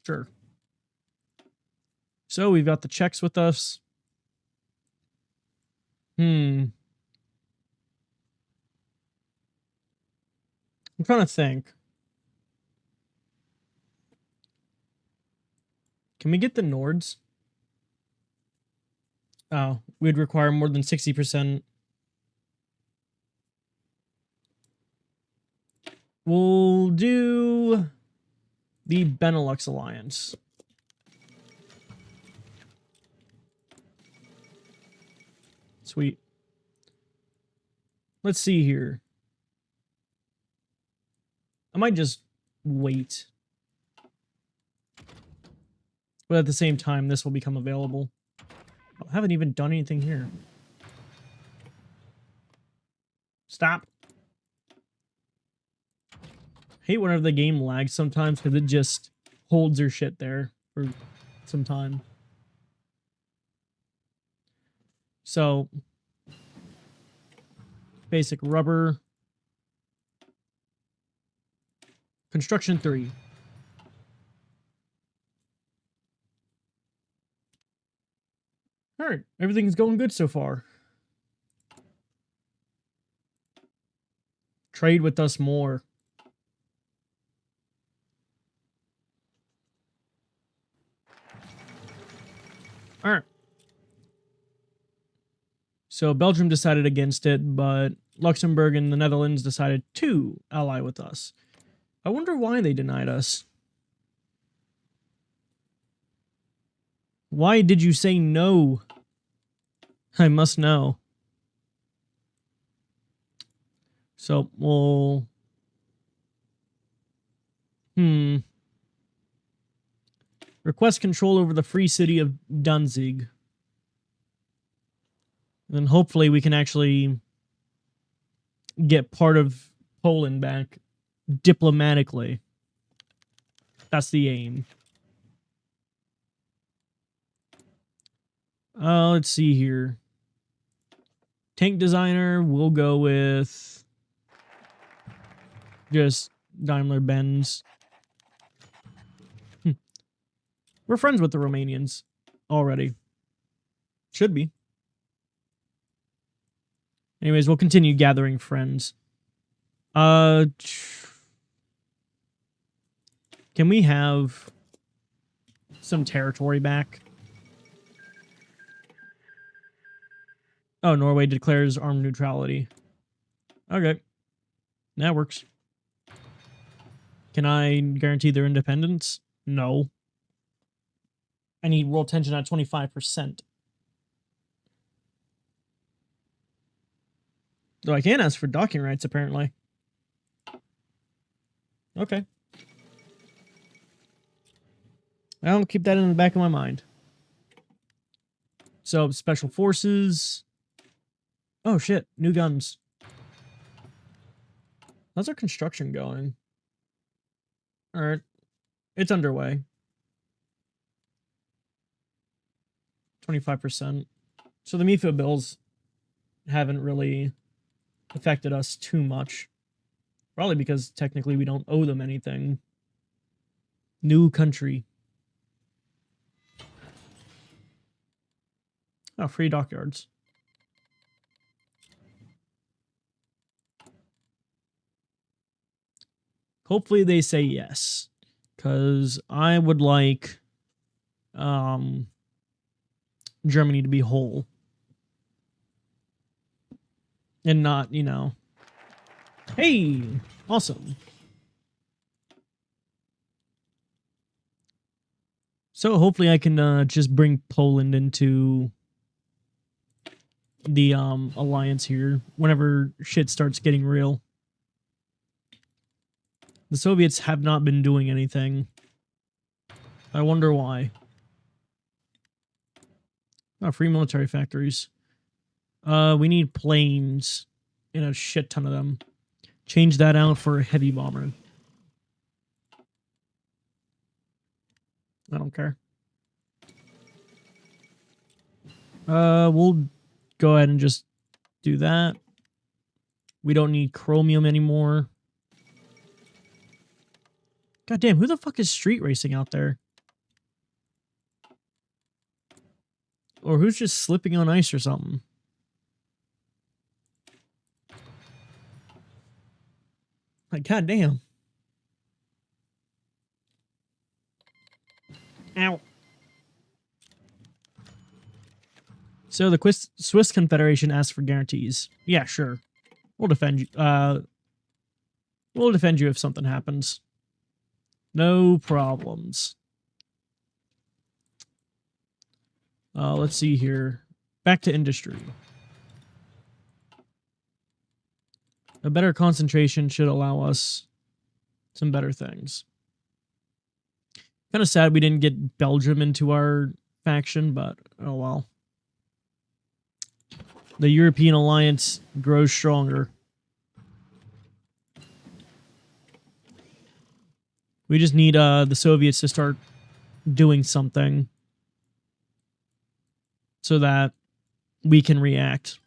Sure. So we've got the Czechs with us. I'm trying to think. Can we get the Nords? Oh, we'd require more than 60%. We'll do the Benelux Alliance. Sweet. Let's see here. I might just wait. But at the same time, this will become available. I haven't even done anything here. Stop. Hate whenever the game lags sometimes because it just holds your shit there for some time. So, basic rubber. Construction 3. Alright, everything's going good so far. Trade with us more. Alright. So Belgium decided against it, but Luxembourg and the Netherlands decided to ally with us. I wonder why they denied us. Why did you say no? I must know. So we'll... Request control over the free city of Danzig. And hopefully we can actually get part of Poland back diplomatically. That's the aim. Let's see here. Tank designer, we'll go with just Daimler-Benz. We're friends with the Romanians already. Should be. Anyways, we'll continue gathering friends. Can we have some territory back? Oh, Norway declares armed neutrality. Okay. That works. Can I guarantee their independence? No. I need world tension at 25%. Though I can ask for docking rights, apparently. Okay. I'll keep that in the back of my mind. So, special forces. Oh, shit. New guns. How's our construction going? Alright. It's underway. 25%. So the MIFA bills haven't really affected us too much. Probably because technically we don't owe them anything. New country. Oh, free dockyards. Hopefully they say yes. Because I would like Germany to be whole. And not, you know. Hey! Awesome. So hopefully I can just bring Poland into the alliance here whenever shit starts getting real. The Soviets have not been doing anything. I wonder why. Oh, free military factories. We need planes and a shit ton of them. Change that out for a heavy bomber. I don't care. We'll go ahead and just do that. We don't need chromium anymore. God damn, who the fuck is street racing out there? Or who's just slipping on ice or something? Like, god damn. Ow. So the Swiss Confederation asked for guarantees. Yeah, sure. We'll defend you. We'll defend you if something happens. No problems. Let's see here. Back to industry. A better concentration should allow us some better things. Kind of sad we didn't get Belgium into our faction, but oh well. The European alliance grows stronger. We just need the Soviets to start doing something so that we can react.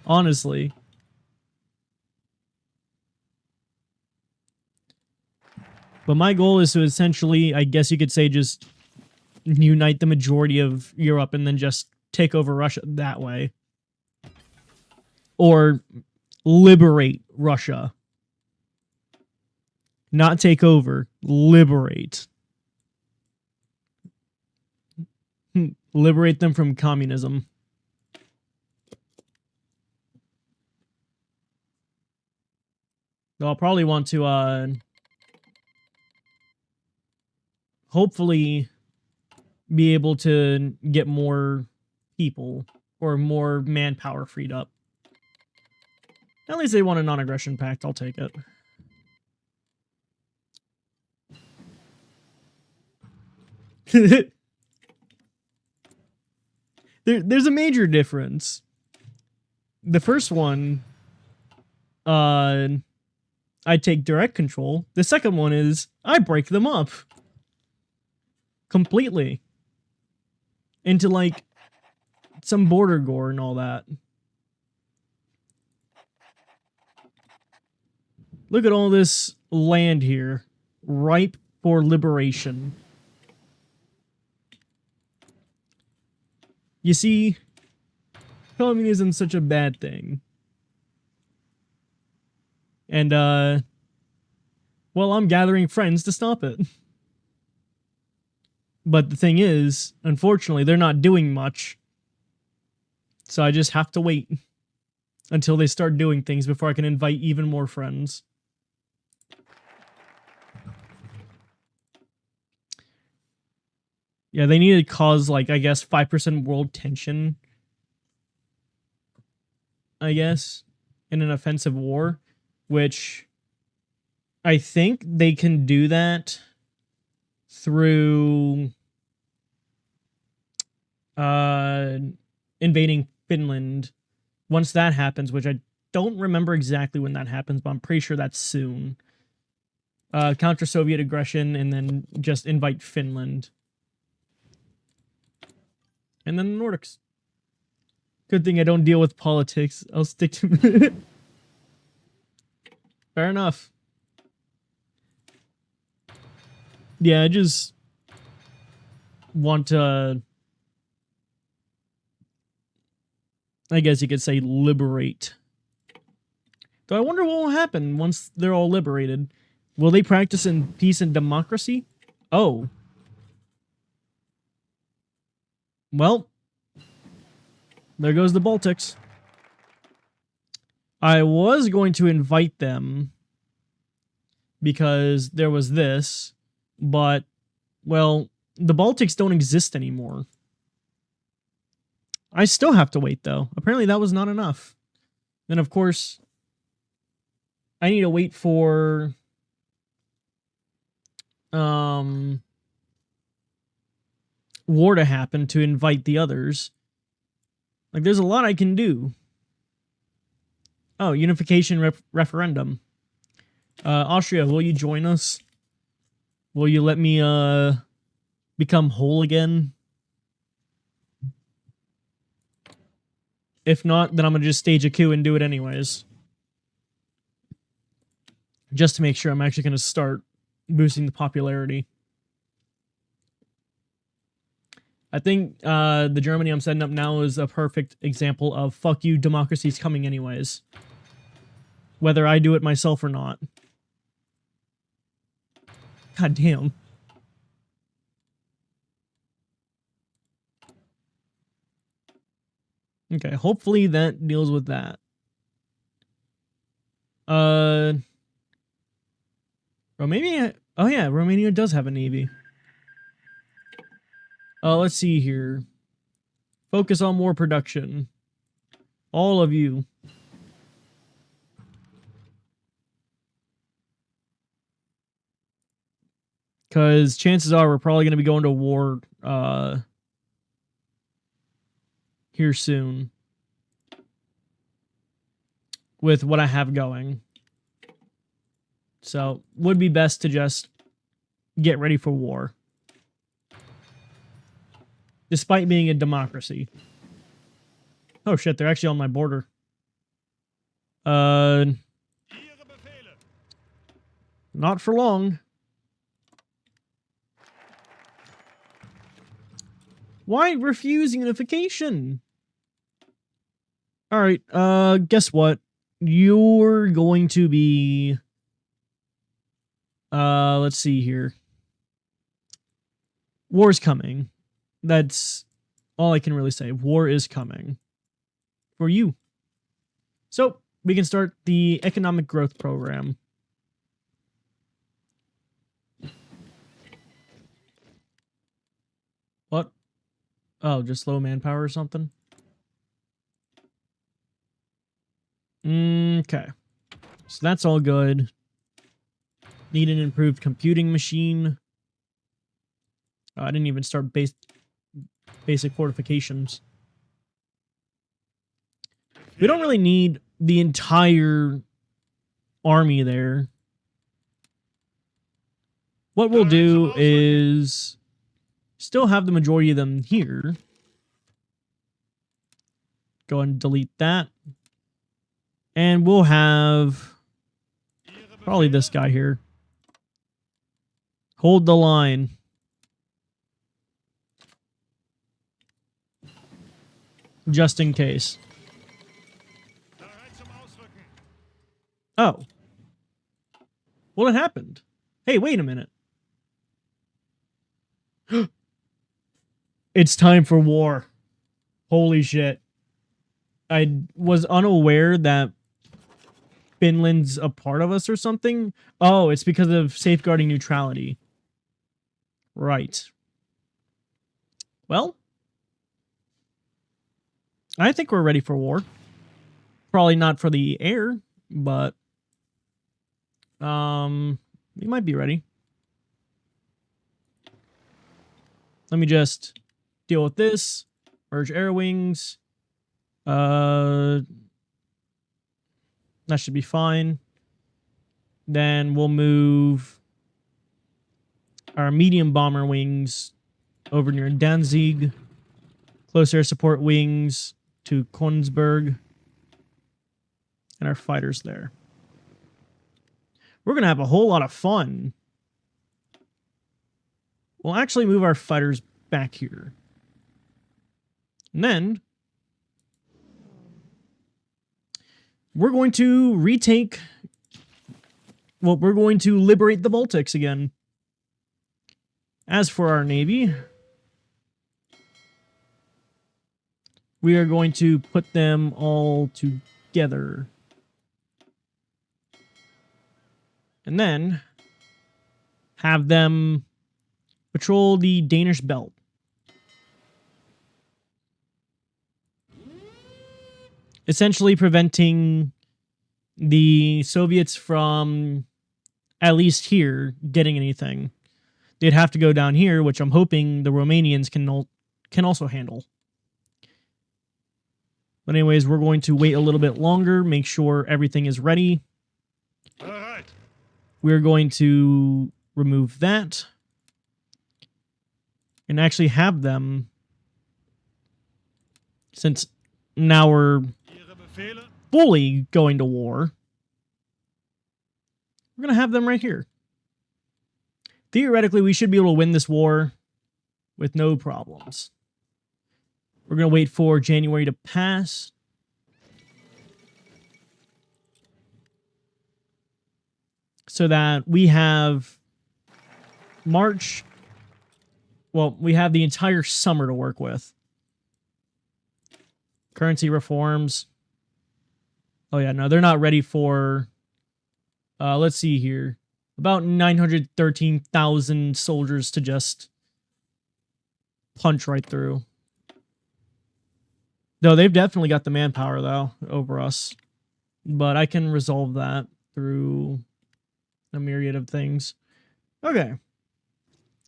Honestly. But my goal is to essentially, I guess you could say, just unite the majority of Europe and then just take over Russia that way. Or liberate Russia. Not take over, liberate. Liberate them from communism. I'll probably want to, hopefully be able to get more people or more manpower freed up. At least they want a non-aggression pact. I'll take it. There's a major difference. The first one, I take direct control. The second one is I break them up completely into like some border gore and all that. Look at all this land here, ripe for liberation. You see, communism's such a bad thing. And, well, I'm gathering friends to stop it. But the thing is, unfortunately, they're not doing much. So I just have to wait until they start doing things before I can invite even more friends. Yeah, they need to cause, like, I guess, 5% world tension. I guess, in an offensive war, which I think they can do that through invading Finland. Once that happens, which I don't remember exactly when that happens, but I'm pretty sure that's soon. Counter Soviet aggression and then just invite Finland. And then the Nordics. Good thing I don't deal with politics. I'll stick to... Fair enough. Yeah, I just want to... I guess you could say liberate. Though I wonder what will happen once they're all liberated. Will they practice in peace and democracy? Oh. Well, there goes the Baltics. I was going to invite them because there was this, but, well, the Baltics don't exist anymore. I still have to wait, though. Apparently that was not enough. Then, of course, I need to wait for... war to happen to invite the others. Like, there's a lot I can do. Oh, unification referendum. Austria, will you join us? Will you let me, become whole again? If not, then I'm gonna just stage a coup and do it anyways. Just to make sure I'm actually gonna start boosting the popularity. I think the Germany I'm setting up now is a perfect example of fuck you, democracy's coming anyways. Whether I do it myself or not. God damn. Okay, hopefully that deals with that. Romania? Oh yeah, Romania does have a navy. Let's see here. Focus on more production. All of you. Because chances are we're probably going to be going to war here soon. With what I have going. So, would be best to just get ready for war. Despite being a democracy. Oh shit, they're actually on my border. Not for long. Why refuse unification? Alright, guess what? You're going to be... let's see here. War's coming. That's all I can really say. War is coming. For you. So, we can start the economic growth program. What? Oh, just low manpower or something? Okay. So that's all good. Need an improved computing machine. I didn't even start basic fortifications. We don't really need the entire army there. What we'll do is still have the majority of them here. Go ahead and delete that. And we'll have probably this guy here. Hold the line. Just in case. Oh. Well, it happened. Hey, wait a minute. It's time for war. Holy shit. I was unaware that Finland's a part of us or something. Oh, it's because of safeguarding neutrality. Right. Well, I think we're ready for war. Probably not for the air, but we might be ready. Let me just deal with this. Merge air wings. That should be fine. Then we'll move our medium bomber wings over near Danzig. Close air support wings to Konsberg. And our fighters there. We're going to have a whole lot of fun. We'll actually move our fighters back here. And then we're going to retake... Well, we're going to liberate the Baltics again. As for our navy, we are going to put them all together. And then have them patrol the Danish belt. Essentially preventing the Soviets from, at least here, getting anything. They'd have to go down here, which I'm hoping the Romanians can also handle. But anyways, we're going to wait a little bit longer, make sure everything is ready. All right. We're going to remove that. And actually have them, since now we're fully going to war, we're going to have them right here. Theoretically, we should be able to win this war with no problems. We're going to wait for January to pass. So that we have March. Well, we have the entire summer to work with. Currency reforms. Oh yeah, no, they're not ready for... let's see here. About 913,000 soldiers to just punch right through. No, they've definitely got the manpower, though, over us. But I can resolve that through a myriad of things. Okay.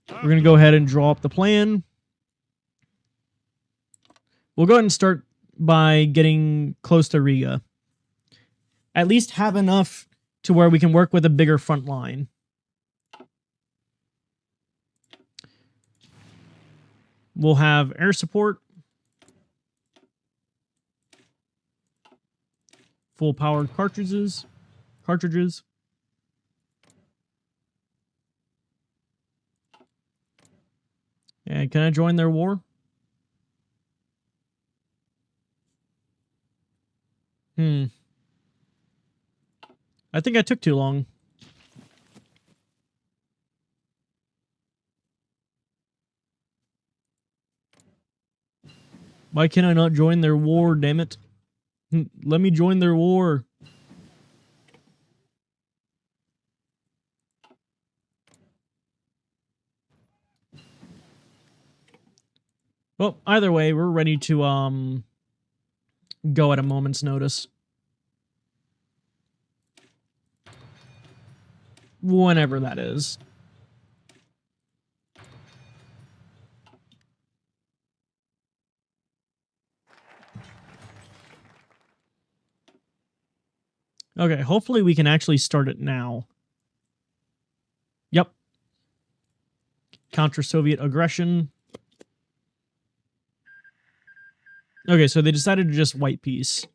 We're going to go ahead and draw up the plan. We'll go ahead and start by getting close to Riga. At least have enough to where we can work with a bigger front line. We'll have air support. Full powered cartridges. And can I join their war? I think I took too long. Why can I not join their war, damn it? Let me join their war. Well, either way, we're ready to go at a moment's notice. Whenever that is. Okay, hopefully we can actually start it now. Yep. Counter-Soviet aggression. Okay, so they decided to just white peace.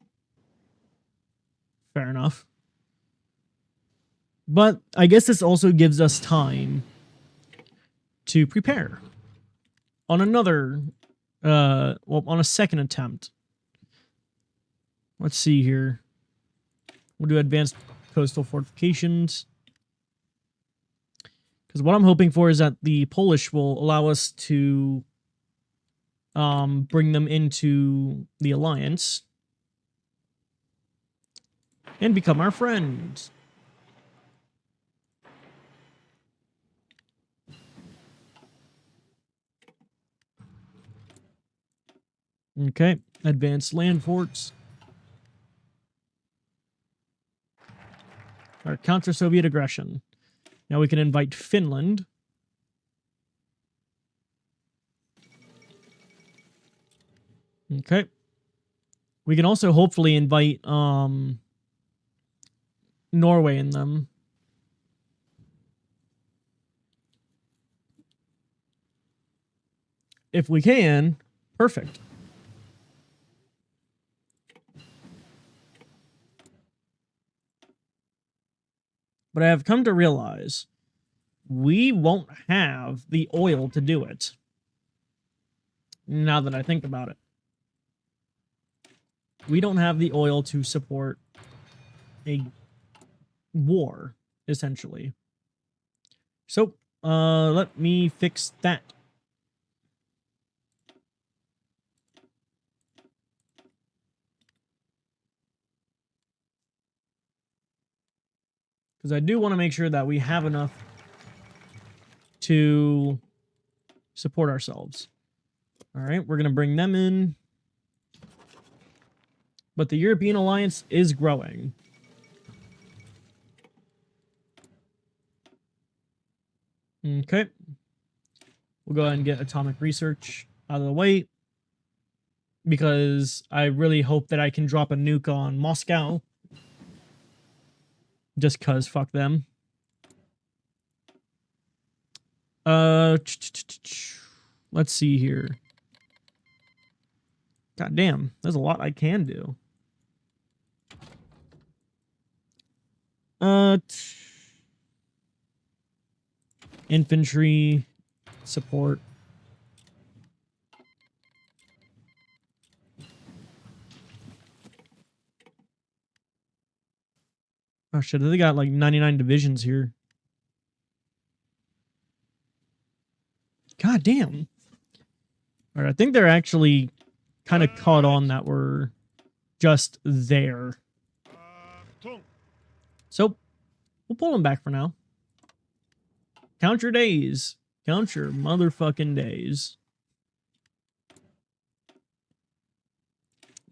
Fair enough. But I guess this also gives us time to prepare on another, well, on a second attempt. Let's see here. We'll do advanced coastal fortifications. Because what I'm hoping for is that the Polish will allow us to bring them into the alliance and become our friends. Okay, advanced land forts. Our counter-Soviet aggression. Now we can invite Finland. Okay. We can also hopefully invite Norway in them. If we can, perfect. But I have come to realize we won't have the oil to do it. Now that I think about it. We don't have the oil to support a war, essentially. So, let me fix that. Because I do want to make sure that we have enough to support ourselves. All right, we're going to bring them in. But the European alliance is growing. Okay. We'll go ahead and get atomic research out of the way. Because I really hope that I can drop a nuke on Moscow. Just cause fuck them. Let's see here. God damn, there's a lot I can do. Infantry support. Oh shit, they got like 99 divisions here. God damn. All right, I think they're actually kind of caught on that we're just there. So, we'll pull them back for now. Count your days. Count your motherfucking days.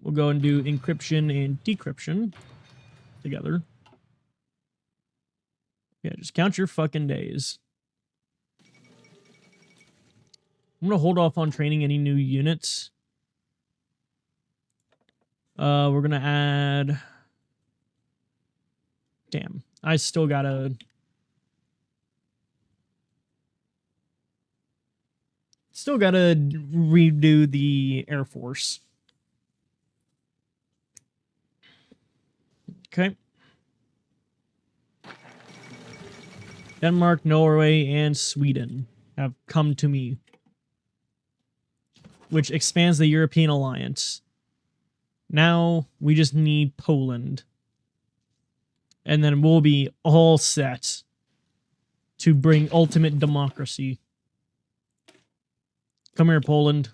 We'll go and do encryption and decryption together. Yeah, just count your fucking days. I'm going to hold off on training any new units. We're going to add... Damn. I still got to... Still got to redo the Air Force. Okay. Denmark, Norway, and Sweden have come to me, which expands the European alliance. Now we just need Poland. And then we'll be all set to bring ultimate democracy. Come here, Poland.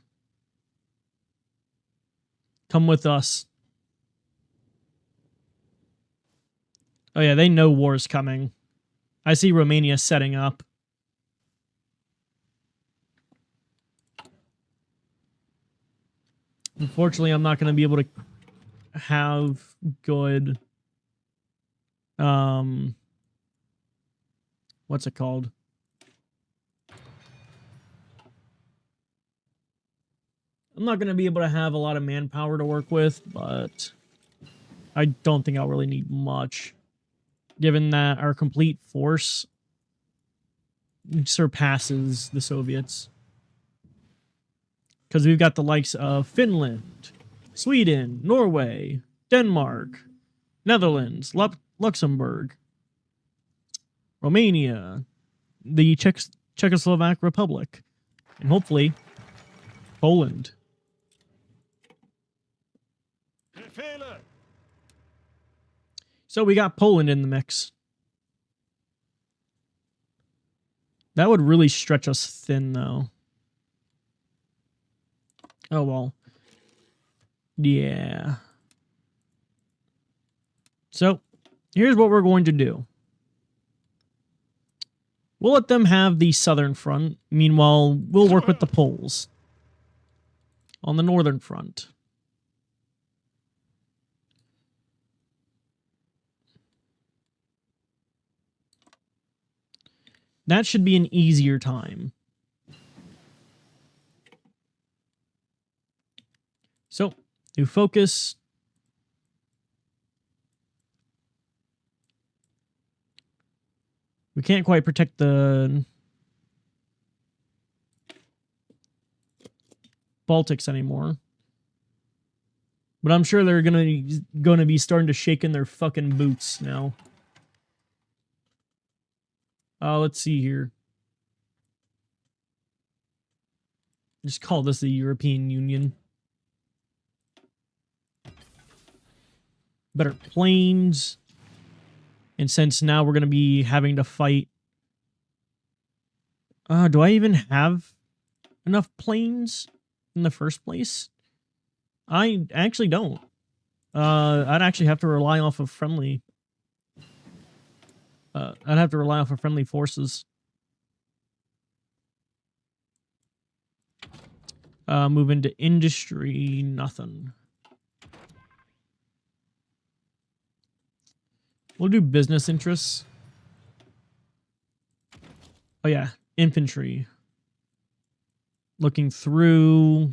Come with us. Oh yeah, they know war's coming. I see Romania setting up. Unfortunately, I'm not going to be able to have good what's it called? I'm not going to be able to have a lot of manpower to work with, but I don't think I'll really need much, given that our complete force surpasses the Soviets. Because we've got the likes of Finland, Sweden, Norway, Denmark, Netherlands, Luxembourg, Romania, the Czechoslovak Republic, and hopefully Poland. Befehle. So we got Poland in the mix. That would really stretch us thin, though. Oh, well. Yeah. So, here's what we're going to do. We'll let them have the southern front. Meanwhile, we'll work with the Poles on the northern front. That should be an easier time. So, new focus. We can't quite protect the Baltics anymore. But I'm sure they're gonna be starting to shake in their fucking boots now. Let's see here. Just call this the European Union. Better planes. And since now we're going to be having to fight... do I even have enough planes in the first place? I actually don't. I'd actually have to rely off of friendly... I'd have to rely off of friendly forces. Move into industry, nothing. We'll do business interests. Oh yeah, infantry. Looking through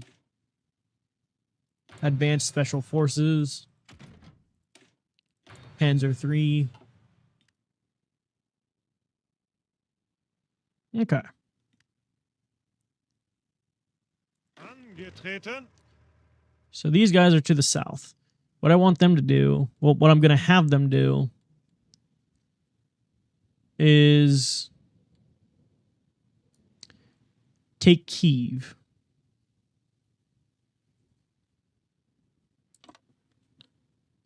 advanced special forces. Panzer III. Okay. Angetreten. So these guys are to the south. What I want them to do, well, what I'm going to have them do is take Kyiv.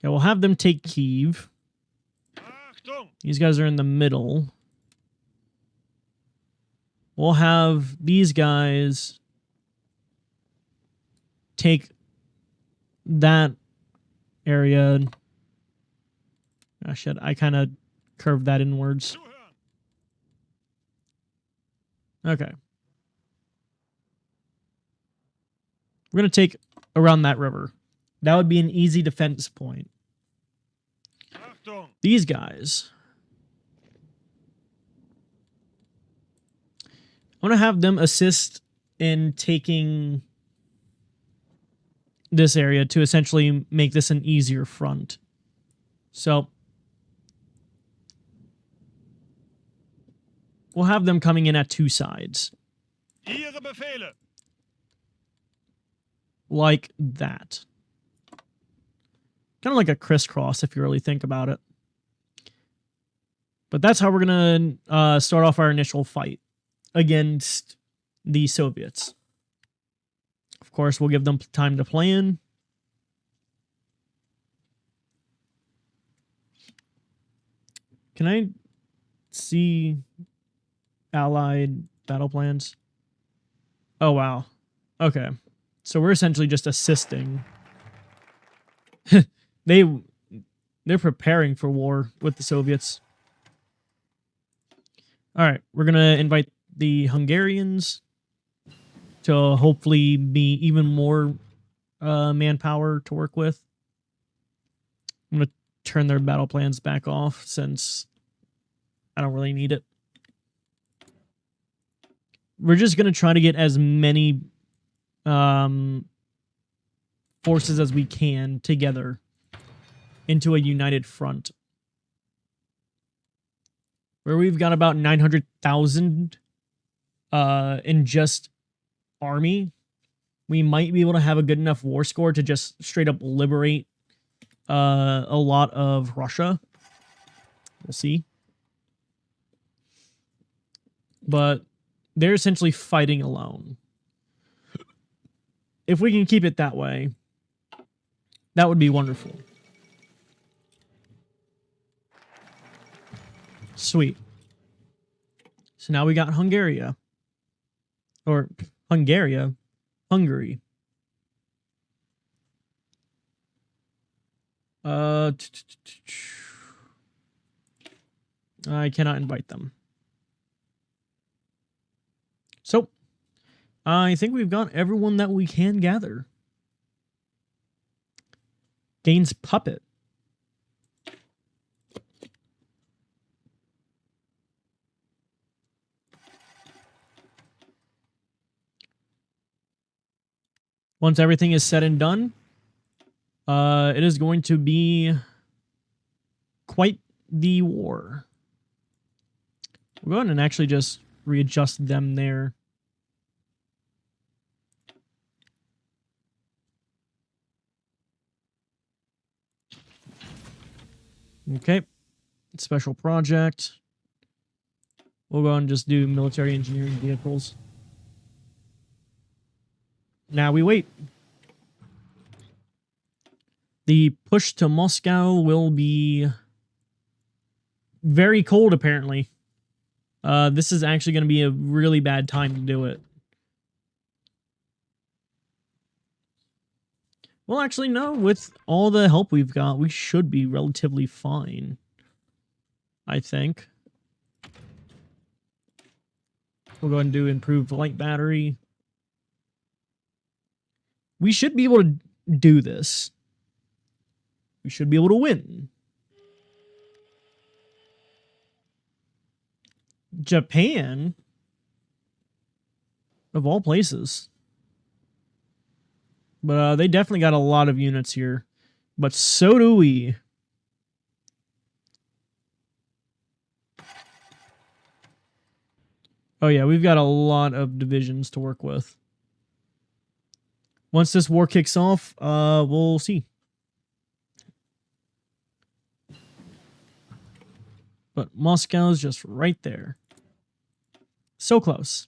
Okay, we'll have them take Kyiv. Achtung. These guys are in the middle. We'll have these guys take that area. Oh, shit, I kind of curved that inwards. Zuhören. Okay. We're going to take around that river. That would be an easy defense point. Achtung. These guys, I'm going to have them assist in taking this area to essentially make this an easier front. So we'll have them coming in at two sides. Ihre Befehle. Like that. Kind of like a crisscross if you really think about it. But that's how we're going to start off our initial fight against the Soviets. Of course, we'll give them time to plan. Can I see Allied battle plans? Oh, wow. Okay. So we're essentially just assisting They're preparing for war with the Soviets. All right, we're gonna invite the Hungarians to hopefully be even more manpower to work with. I'm gonna turn their battle plans back off since I don't really need it. We're just gonna try to get as many forces as we can together into a united front. Where we've got about 900,000 in just army, we might be able to have a good enough war score to just straight up liberate a lot of Russia. We'll see. But they're essentially fighting alone. If we can keep it that way, that would be wonderful. Sweet. So now we got Hungary. Or Hungary. Hungary. I cannot invite them. So, I think we've got everyone that we can gather. Gains puppet. Once everything is said and done, it is going to be quite the war. We'll go ahead and actually just readjust them there. Okay. Special project. We'll go and just do military engineering vehicles. Now we wait. The push to Moscow will be very cold, apparently. This is actually going to be a really bad time to do it. Well, actually, no. With all the help we've got, we should be relatively fine. I think. We'll go ahead and do improved light battery. We should be able to do this. We should be able to win. Japan? Of all places. But they definitely got a lot of units here. But so do we. Oh yeah, we've got a lot of divisions to work with. Once this war kicks off, we'll see. But Moscow's just right there. So close.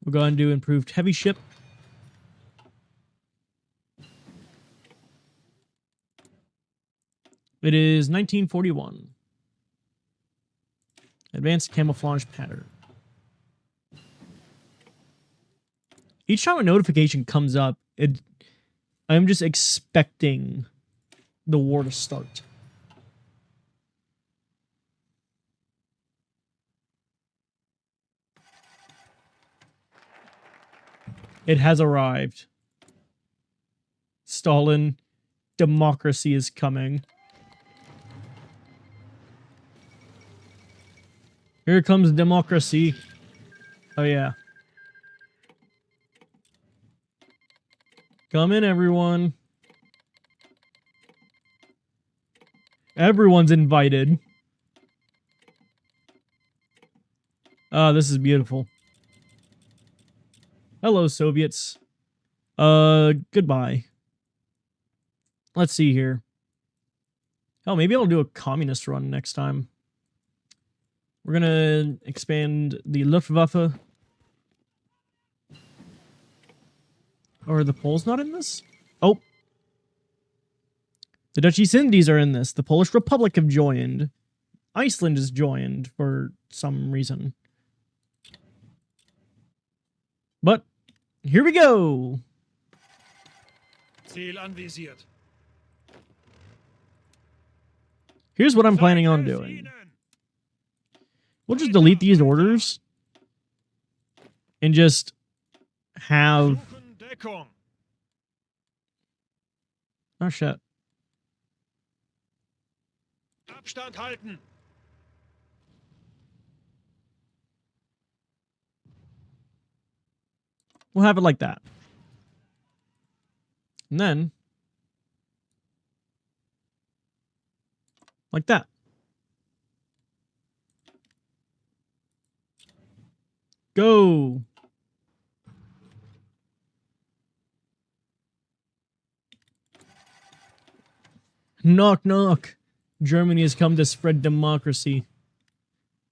We'll go ahead and do improved heavy ship. It is 1941. Advanced camouflage pattern. Each time a notification comes up, I'm just expecting the war to start. It has arrived. Stalin, democracy is coming. Here comes democracy. Oh yeah. Come in, everyone. Everyone's invited. Oh, this is beautiful. Hello, Soviets. Goodbye. Let's see here. Oh, maybe I'll do a communist run next time. We're gonna expand the Luftwaffe. Or are the Poles not in this? Oh. The Dutch East Indies are in this. The Polish Republic have joined. Iceland is joined for some reason. But here we go. Ziel anvisiert. Here's what I'm planning on Zeig es doing. ihnen. We'll just delete these orders and just have... Suchen Deckung. Oh, shit. Abstand halten. We'll have it like that. And then... like that. Go! Knock, knock. Germany has come to spread democracy.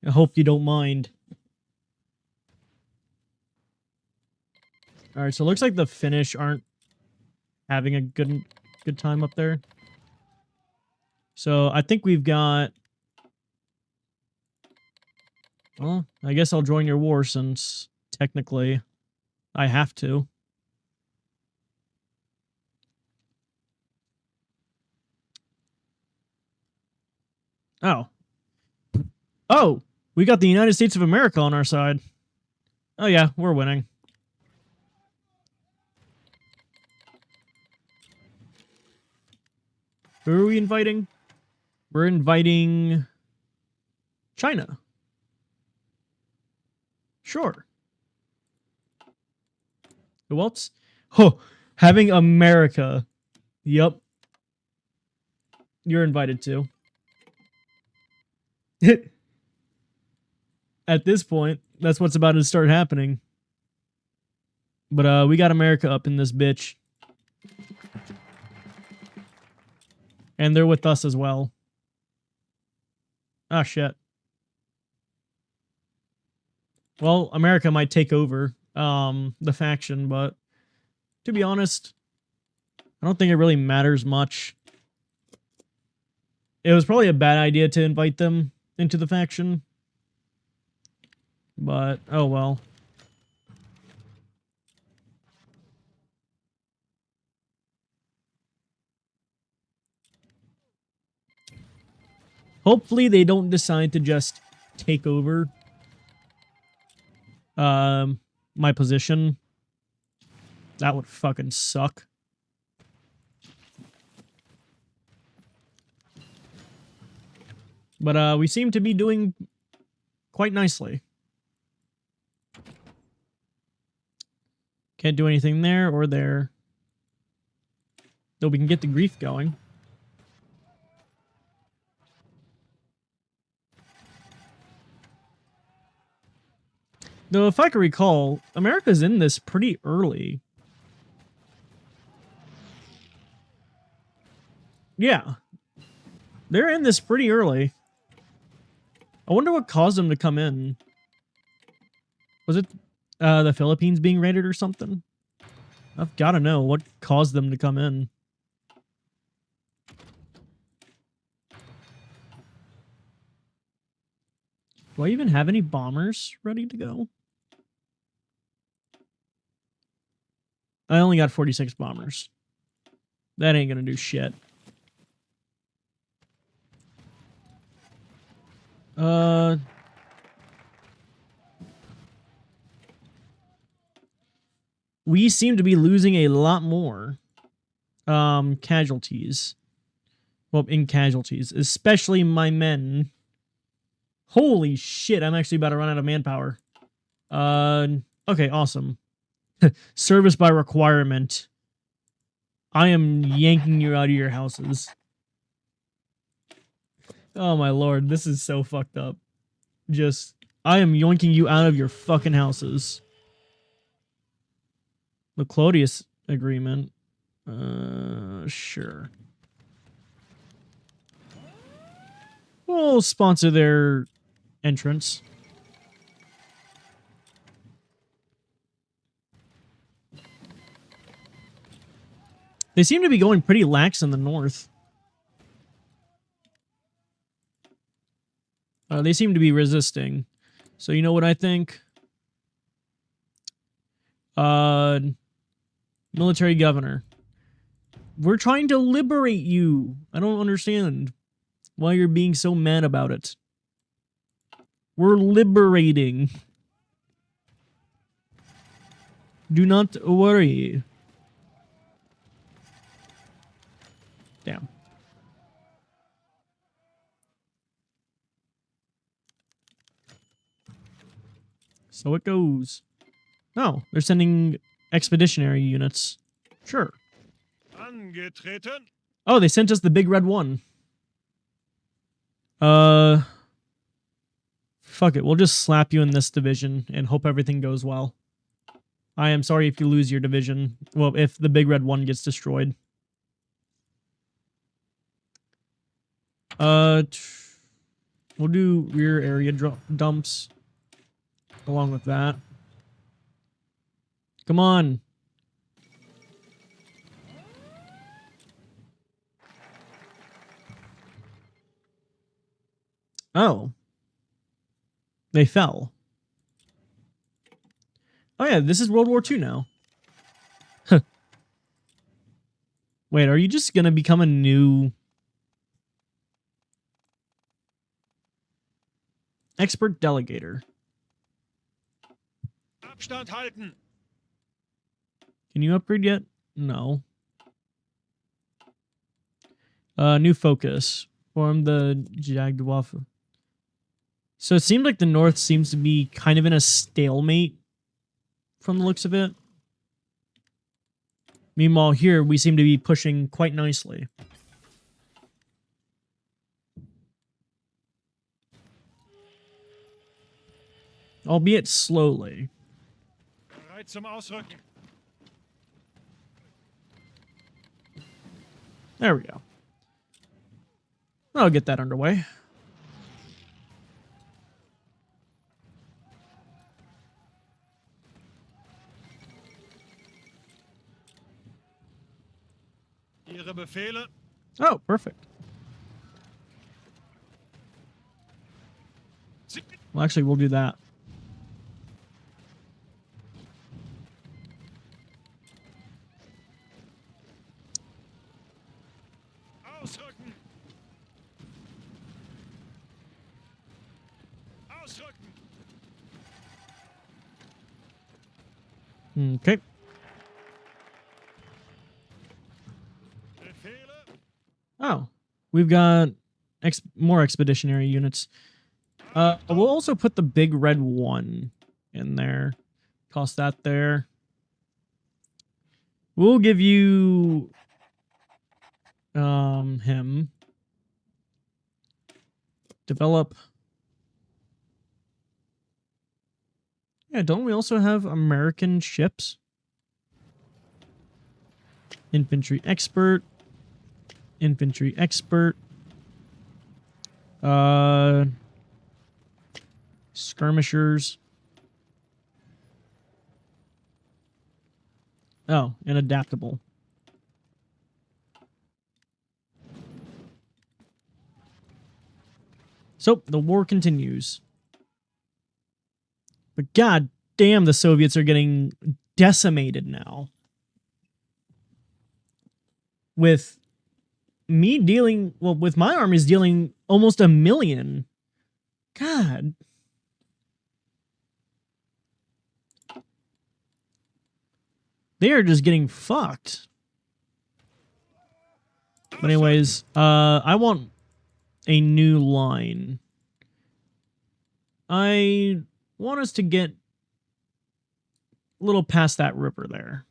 I hope you don't mind. Alright, so it looks like the Finnish aren't having a good time up there. So I think we've got... well, I guess I'll join your war since technically I have to. Oh. Oh! We got the United States of America on our side. Oh yeah, we're winning. Who are we inviting? We're inviting... China. Sure. Who else? Oh, having America. Yup. You're invited too. At this point, that's what's about to start happening. But we got America up in this bitch. And they're with us as well. Ah, shit. Well, America might take over the faction, but to be honest, I don't think it really matters much. It was probably a bad idea to invite them into the faction. But, oh well. Hopefully they don't decide to just take over my position. That would fucking suck. But we seem to be doing quite nicely. Can't do anything there or there. Though we can get the grief going. Though, if I can recall, America's in this pretty early. Yeah. They're in this pretty early. I wonder what caused them to come in. Was it the Philippines being raided or something? I've got to know what caused them to come in. Do I even have any bombers ready to go? I only got 46 bombers. That ain't gonna do shit. We seem to be losing a lot more casualties. Well, in casualties, especially my men. Holy shit, I'm actually about to run out of manpower. Okay, awesome. Service by requirement. I am yanking you out of your houses. Oh my lord, this is so fucked up. Just, I am yoinking you out of your fucking houses. The Clodius agreement. Sure. We'll sponsor their entrance. They seem to be going pretty lax in the north. They seem to be resisting. So you know what I think? Military governor. We're trying to liberate you. I don't understand why you're being so mad about it. We're liberating. Do not worry. Damn. So it goes. Oh, they're sending expeditionary units. Sure. Angetreten. Oh, they sent us the big red one. Fuck it. We'll just slap you in this division and hope everything goes well. I am sorry if you lose your division. Well, if the big red one gets destroyed. We'll do rear area dumps along with that. Come on. Oh. They fell. Oh yeah, this is World War II now. Huh. Wait, are you just gonna become a new... expert delegator? Abstand halten. Can you upgrade yet? No. New focus. Form the Jagdwaffe. So it seemed like the North seems to be kind of in a stalemate from the looks of it. Meanwhile, here we seem to be pushing quite nicely. Albeit slowly. Bereit zum Ausrücken. There we go. I'll get that underway. Ihre Befehle. Oh, perfect. Well, actually, we'll do that. Ausrücken. Ausrücken. Okay. Befehle. Oh, we've got more expeditionary units. We'll also put the big red one in there. Toss that there. We'll give you him. Develop. Yeah, don't we also have American ships? Infantry expert. Infantry expert. Skirmishers. Oh, and adaptable. So, the war continues. But god damn, the Soviets are getting decimated now. With me dealing, well, with my armies dealing almost 1 million. God. They are just getting fucked. But anyways, I want a new line. I want us to get a little past that river there.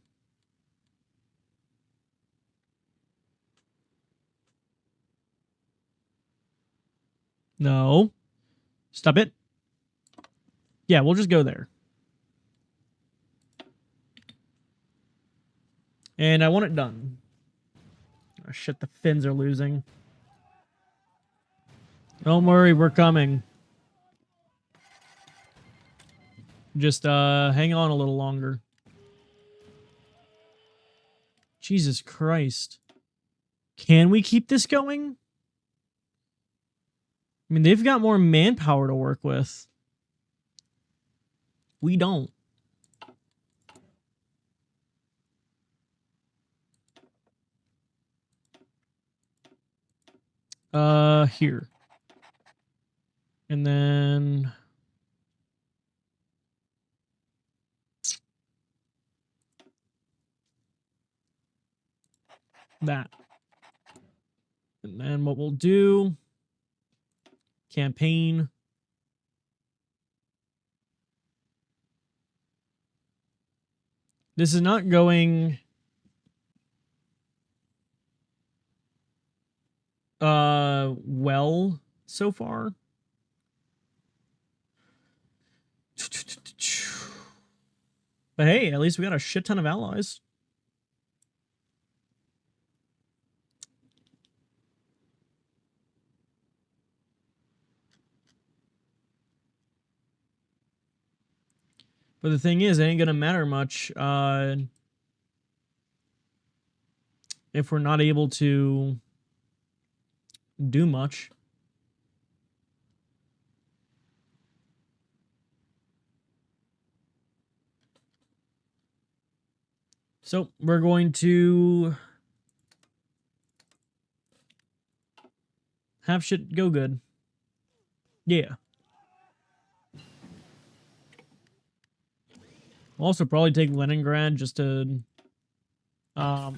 No. Stop it. Yeah, we'll just go there. And I want it done. Oh shit, the Finns are losing. Don't worry, we're coming. Just hang on a little longer. Jesus Christ. Can we keep this going? I mean, they've got more manpower to work with. We don't. Here. And then that. And then what we'll do, campaign. This is not going well so far. But hey, at least we got a shit ton of allies. But the thing is, it ain't gonna matter much if we're not able to do much. So we're going to have shit go good. Yeah. We'll also probably take Leningrad just to have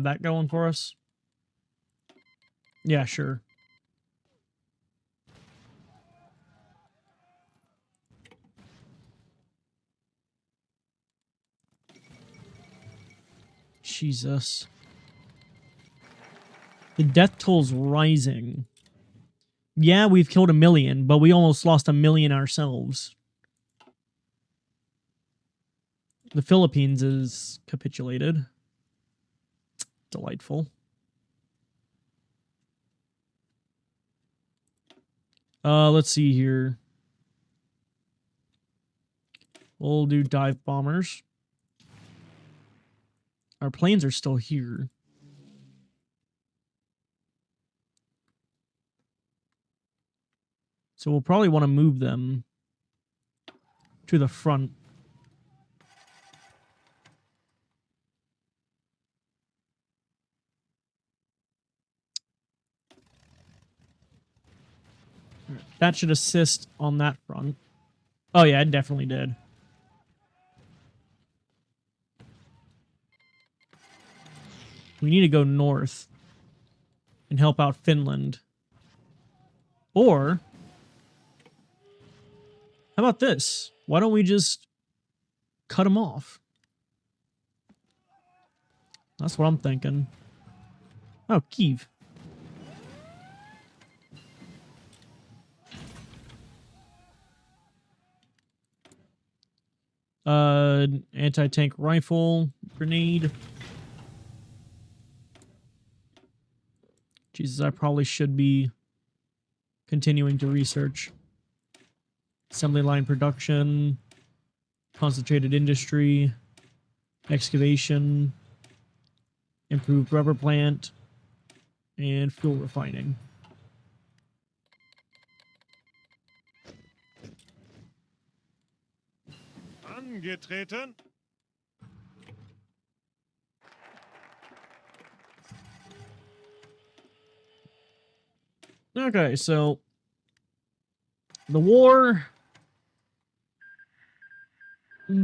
that going for us. Yeah, sure. Jesus. The death toll's rising. Yeah, we've killed 1 million, but we almost lost 1 million ourselves. The Philippines is capitulated. Delightful. Let's see here. We'll do dive bombers. Our planes are still here. So we'll probably want to move them to the front. That should assist on that front. Oh yeah, it definitely did. We need to go north and help out Finland. Or, how about this? Why don't we just cut them off? That's what I'm thinking. Oh, Kyiv. Anti-tank rifle, grenade. Jesus, I probably should be continuing to research. Assembly line production, concentrated industry, excavation, improved rubber plant, and fuel refining. Angetreten. Okay, so the war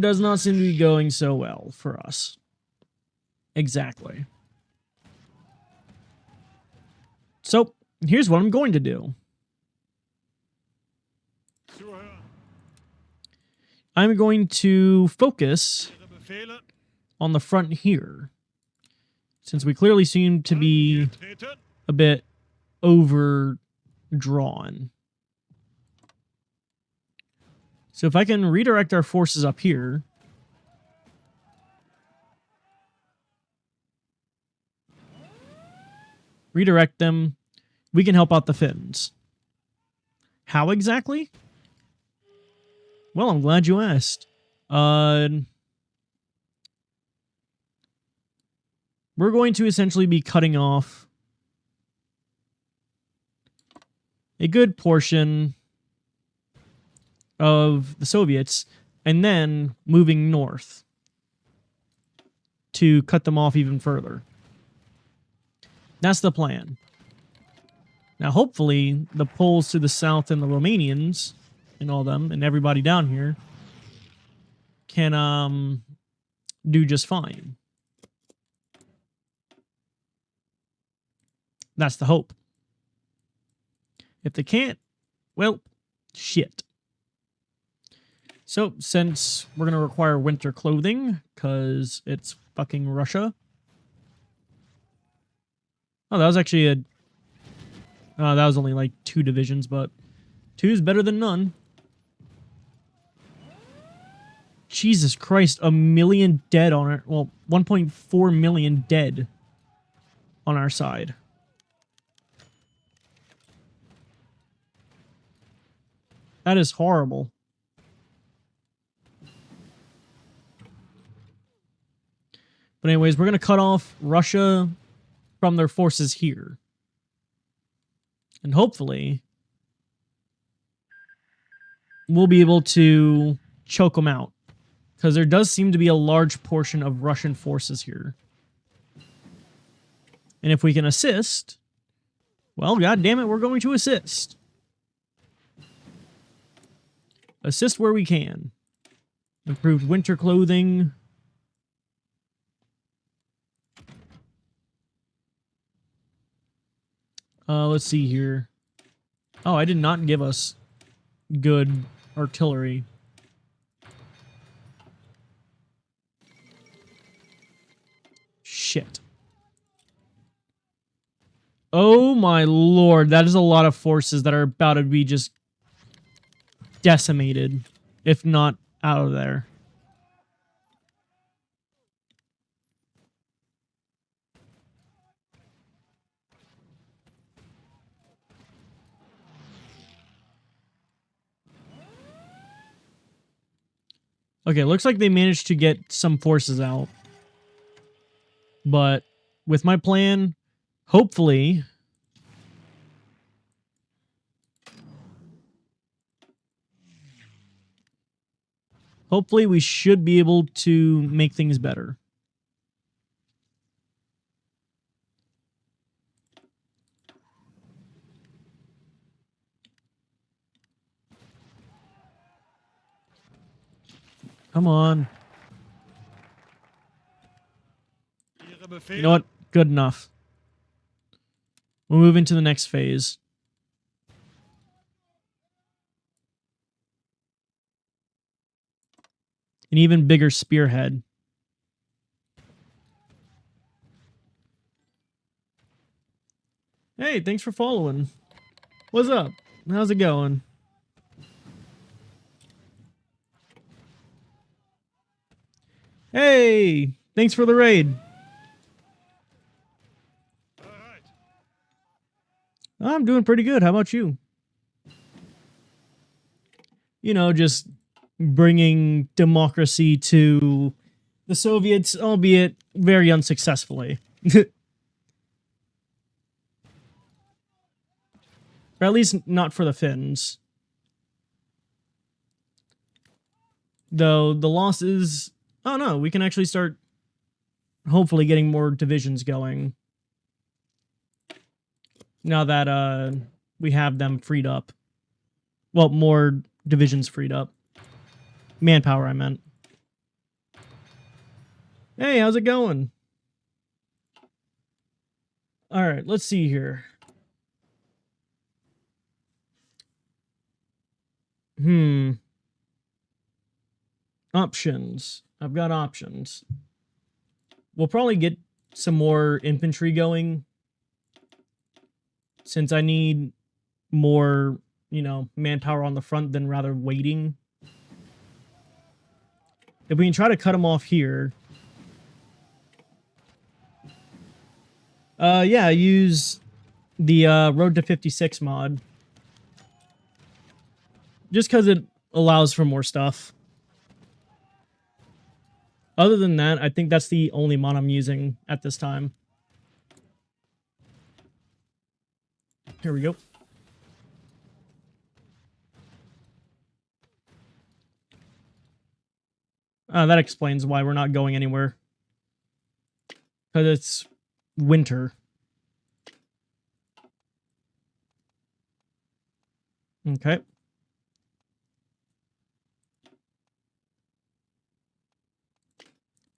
does not seem to be going so well for us. Exactly. So, here's what I'm going to do. I'm going to focus on the front here, since we clearly seem to be a bit overdrawn. So if I can redirect our forces up here, redirect them, we can help out the Finns. How exactly? Well, I'm glad you asked. We're going to essentially be cutting off a good portion of the Soviets and then moving north to cut them off even further. That's the plan. Now, hopefully, the Poles to the south and the Romanians and all them and everybody down here can do just fine. That's the hope. If they can't, well, shit. So, since we're going to require winter clothing, because it's fucking Russia. Oh, that was actually a... that was only like 2 divisions, but 2 is better than none. Jesus Christ, 1 million dead on it. Well, 1.4 million dead on our side. That is horrible. But anyways, we're going to cut off Russia from their forces here. And hopefully, we'll be able to choke them out. Because there does seem to be a large portion of Russian forces here. And if we can assist, well, god damn it, we're going to assist. Assist where we can. Improved winter clothing. Let's see here. Oh, I did not give us good artillery. Shit. Oh my lord, that is a lot of forces that are about to be just decimated, if not out of there. Okay, looks like they managed to get some forces out. But with my plan, hopefully... Hopefully we should be able to make things better. Come on. You know what? Good enough. We'll move into the next phase. An even bigger spearhead. Hey, thanks for following. What's up? How's it going? Hey, thanks for the raid. I'm doing pretty good. How about you? You know, just bringing democracy to the Soviets, albeit very unsuccessfully. Or at least not for the Finns. Though the losses... Oh no, we can actually start hopefully getting more divisions going. Now that we have them freed up. Well, more divisions freed up. Manpower, I meant. Hey, how's it going? Alright, let's see here. Options. I've got options. We'll probably get some more infantry going. Since I need more, you know, manpower on the front than rather waiting. If we can try to cut them off here. Yeah, use the Road to 56 mod. Just because it allows for more stuff. Other than that, I think that's the only mod I'm using at this time. Here we go. That explains why we're not going anywhere. Because it's winter. Okay.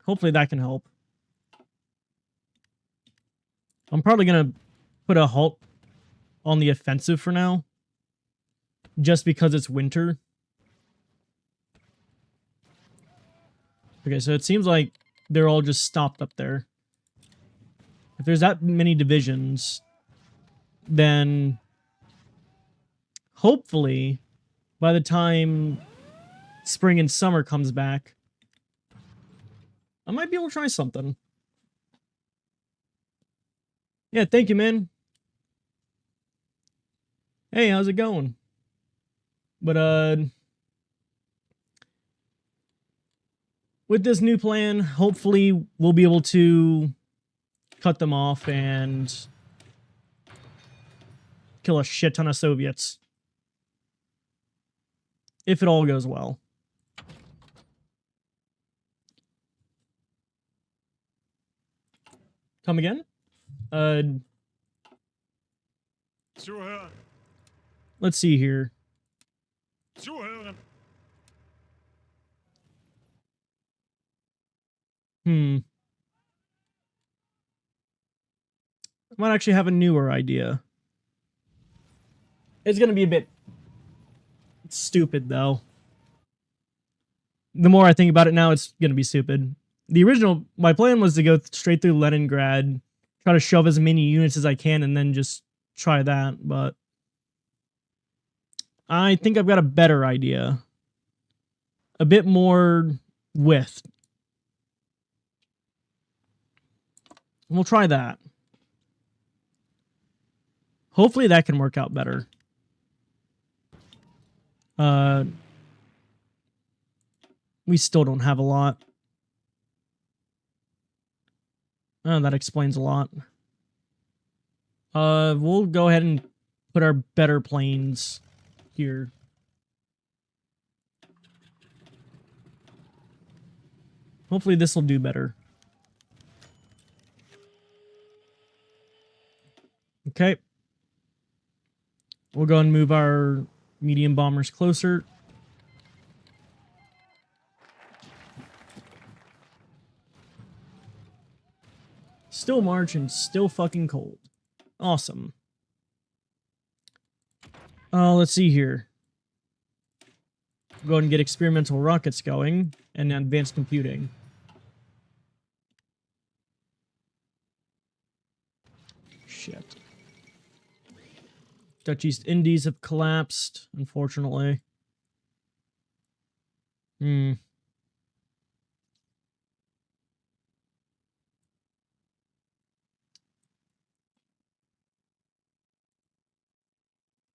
Hopefully that can help. I'm probably going to put a halt on the offensive for now. Just because it's winter. Okay, so it seems like they're all just stopped up there. If there's that many divisions, then hopefully by the time spring and summer comes back, I might be able to try something. Yeah, thank you, man. Hey, how's it going? But, with this new plan, hopefully we'll be able to cut them off and kill a shit ton of Soviets. If it all goes well. Come again? Zuhören. Let's see here. Zuhören. I might actually have a newer idea. It's gonna be a bit stupid, though. The more I think about it now, it's gonna be stupid. My plan was to go straight through Leningrad, try to shove as many units as I can, and then just try that, but I think I've got a better idea. A bit more width. We'll try that. Hopefully that can work out better. We still don't have a lot. Oh, that explains a lot. We'll go ahead and put our better planes here. Hopefully this will do better. Okay. We'll go and move our medium bombers closer. Still March and still fucking cold. Awesome. Let's see here. Go ahead and get experimental rockets going and advanced computing. Shit. Dutch East Indies have collapsed, unfortunately. We're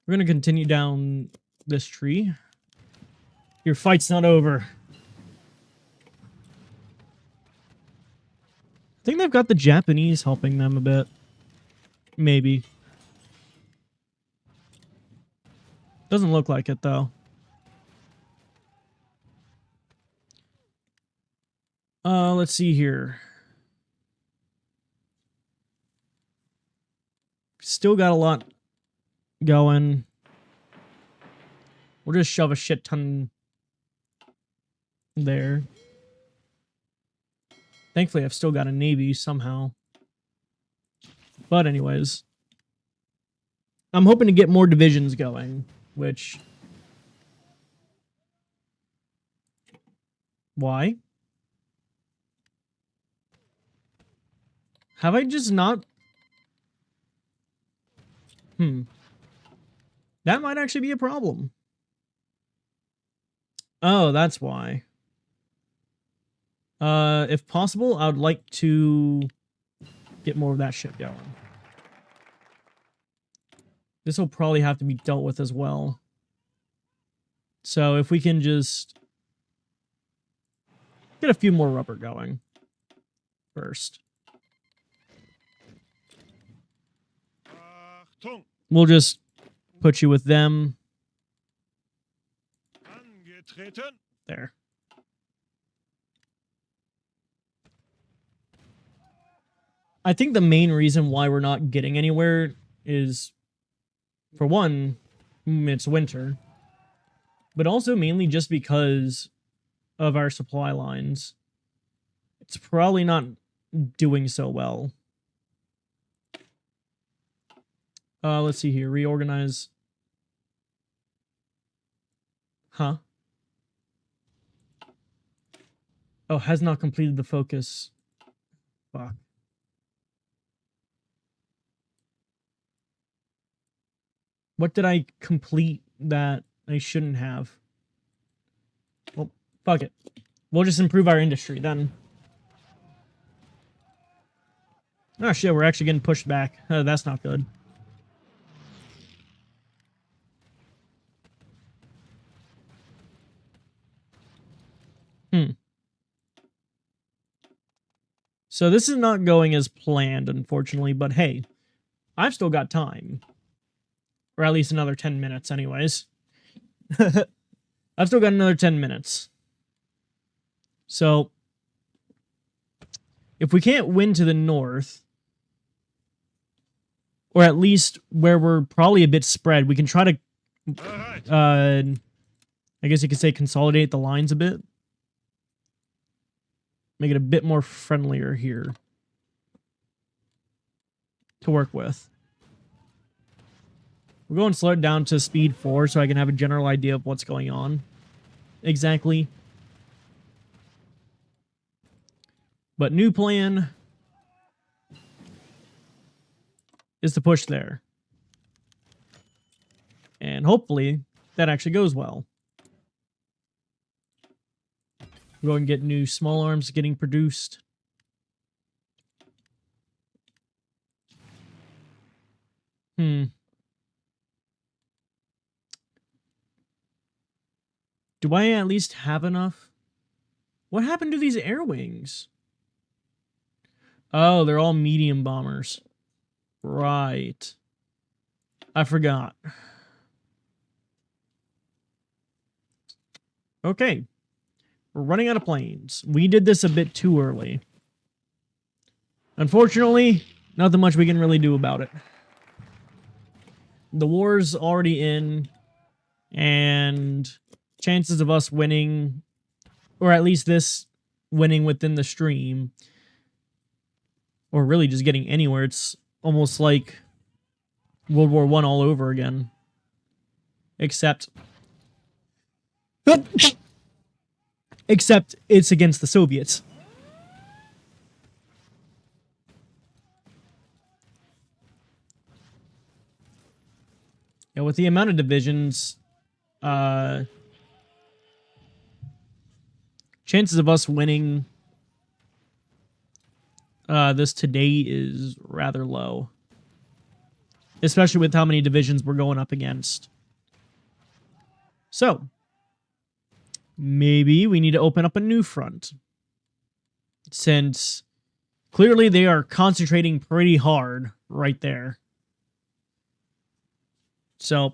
going to continue down this tree. Your fight's not over. I think they've got the Japanese helping them a bit. Maybe. Doesn't look like it, though. Let's see here. Still got a lot going. We'll just shove a shit ton there. Thankfully, I've still got a navy somehow. But anyways. I'm hoping to get more divisions going, which... Why? Have I just not... That might actually be a problem. Oh, that's why. If possible, I would like to get more of that shit going. This will probably have to be dealt with as well. So if we can just get a few more rubber going first. Achtung. We'll just put you with them. Angetreten. There. I think the main reason why we're not getting anywhere is, for one, It's winter. But also mainly just because of our supply lines. It's probably not doing so well. Let's see here. Reorganize. Huh? Oh, has not completed the focus. Fuck. What did I complete that I shouldn't have? Well, fuck it. We'll just improve our industry then. Oh shit, we're actually getting pushed back. That's not good. So this is not going as planned, unfortunately, but hey, I've still got time. Or at least another 10 minutes, anyways. I've still got another 10 minutes. So, if we can't win to the north, or at least where we're probably a bit spread, we can try to, I guess you could say consolidate the lines a bit. Make it a bit more friendlier here to work with. We're going to slow it down to speed 4 so I can have a general idea of what's going on exactly. But new plan is to push there. And hopefully that actually goes well. We're going to get new small arms getting produced. Do I at least have enough? What happened to these air wings? Oh, they're all medium bombers. Right. I forgot. Okay. We're running out of planes. We did this a bit too early. Unfortunately, nothing much we can really do about it. The war's already in, and chances of us winning, or at least this winning within the stream, or really just getting anywhere, it's almost like World War I all over again. Except it's against the Soviets. Yeah, with the amount of divisions, chances of us winning this today is rather low. Especially with how many divisions we're going up against. So, maybe we need to open up a new front. Since clearly they are concentrating pretty hard right there. So,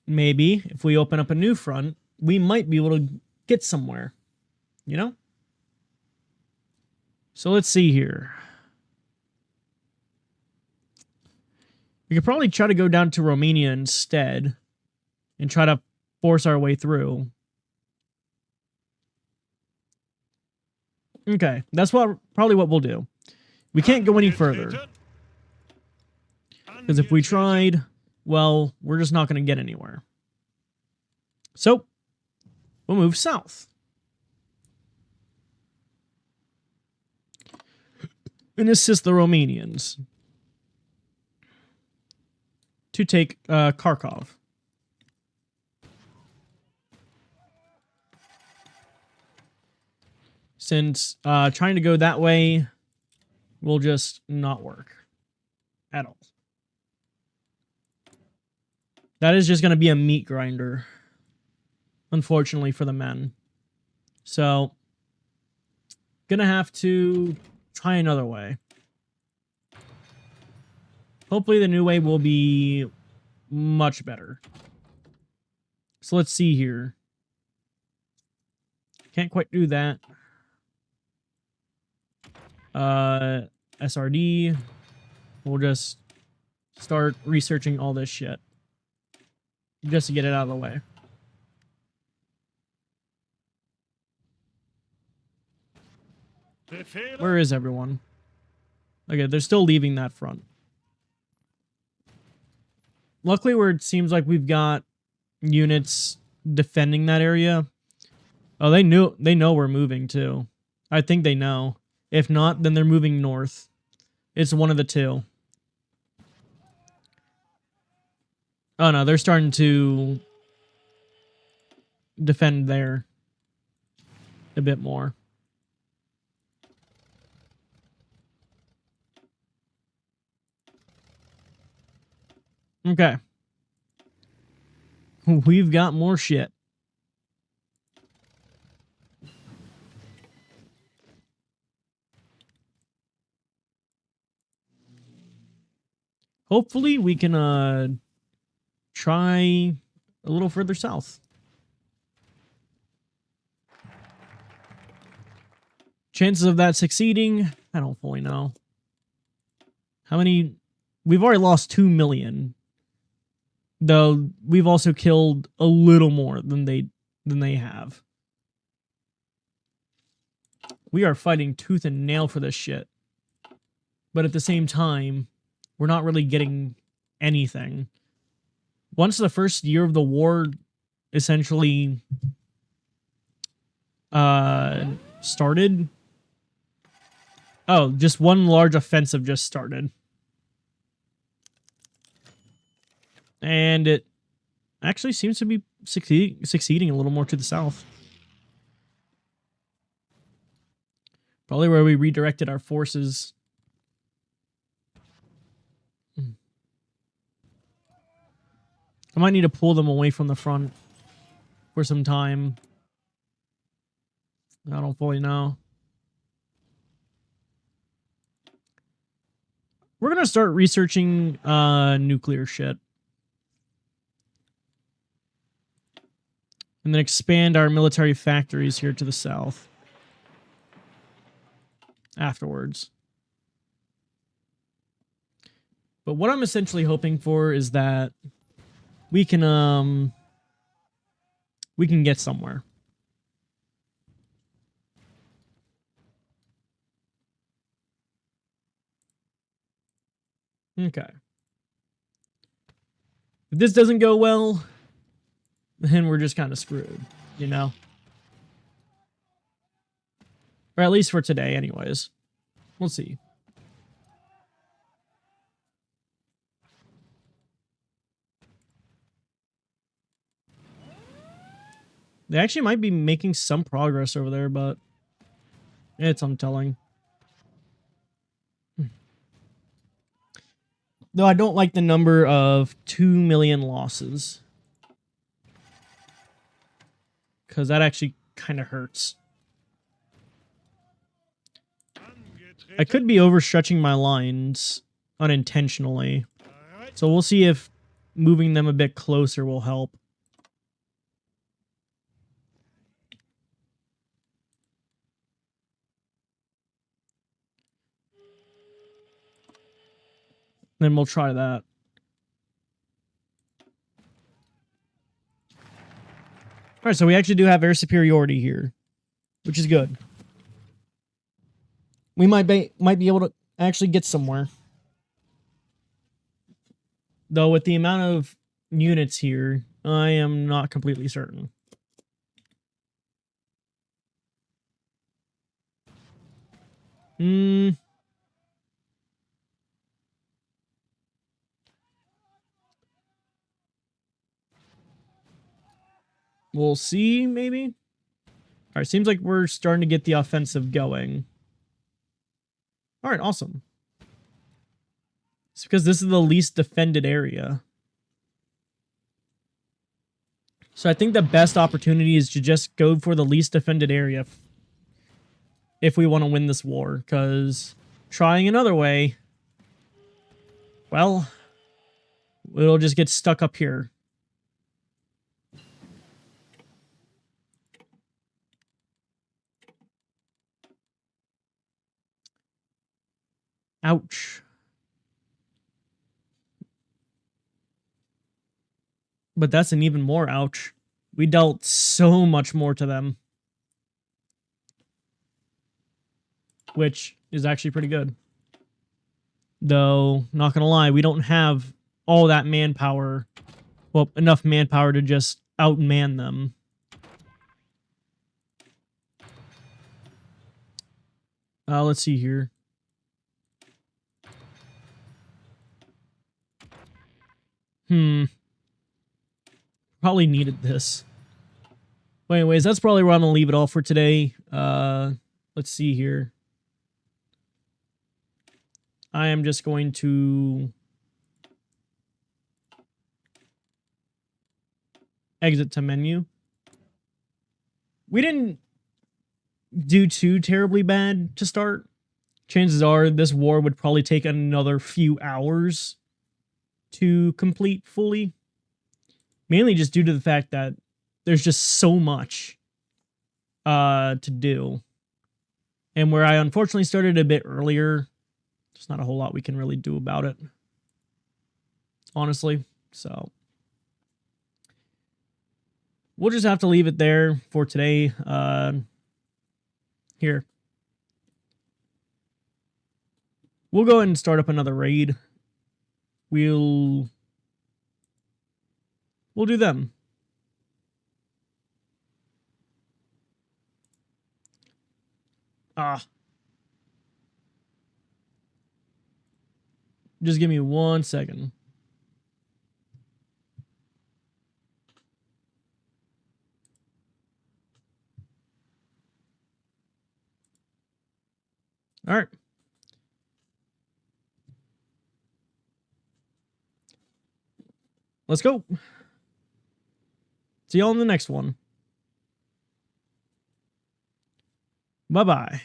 maybe if we open up a new front, we might be able to get somewhere. You know? So let's see here. We could probably try to go down to Romania instead and try to force our way through. Okay, that's probably what we'll do. We can't go any further. Because if we tried, well, we're just not going to get anywhere. So, we'll move south. And assist the Romanians to take Kharkov. Since trying to go that way will just not work at all. That is just going to be a meat grinder, unfortunately for the men. So, gonna have to try another way. Hopefully the new way will be much better. So let's see here. Can't quite do that. SRD. We'll just start researching all this shit. just to get it out of the way. Befehle. Where is everyone? Okay, they're still leaving that front. Luckily, where it seems like we've got units defending that area. Oh, they know we're moving too. I think they know. If not, then they're moving north. It's one of the two. Oh no, they're starting to defend there a bit more. Okay. We've got more shit. Hopefully we can try a little further south. Chances of that succeeding, I don't fully know. How many? We've already lost 2 million. Though we've also killed a little more than they have. We are fighting tooth and nail for this shit. But at the same time, we're not really getting anything. Once the first year of the war essentially started. Oh, just one large offensive just started. And it actually seems to be succeeding a little more to the south. Probably where we redirected our forces. I might need to pull them away from the front for some time. I don't fully know. We're going to start researching nuclear shit. And then expand our military factories here to the south. Afterwards. But what I'm essentially hoping for is that we can get somewhere. Okay. If this doesn't go well, then we're just kind of screwed, you know? Or at least for today, anyways. We'll see. They actually might be making some progress over there, but it's untelling. Though I don't like the number of 2 million losses. Because that actually kind of hurts. I could be overstretching my lines unintentionally. So we'll see if moving them a bit closer will help. Then we'll try that. Alright, so we actually do have air superiority here. Which is good. We might be able to actually get somewhere. Though with the amount of units here, I am not completely certain. We'll see, maybe? Alright, seems like we're starting to get the offensive going. Alright, awesome. It's because this is the least defended area. So I think the best opportunity is to just go for the least defended area if we want to win this war, because trying another way, well, it'll just get stuck up here. Ouch. But that's an even more ouch. We dealt so much more to them. Which is actually pretty good. Though, not gonna lie, we don't have all that manpower. Well, enough manpower to just outman them. Let's see here. Probably needed this. But anyways, that's probably where I'm gonna leave it all for today. Let's see here. I am just going to exit to menu. We didn't do too terribly bad to start. Chances are this war would probably take another few hours to complete fully. Mainly just due to the fact that there's just so much to do. And where I unfortunately started a bit earlier, there's not a whole lot we can really do about it. Honestly. So we'll just have to leave it there for today. Here. We'll go ahead and start up another raid. We'll do them. Just give me 1 second. All right. Let's go. See y'all in the next one. Bye-bye.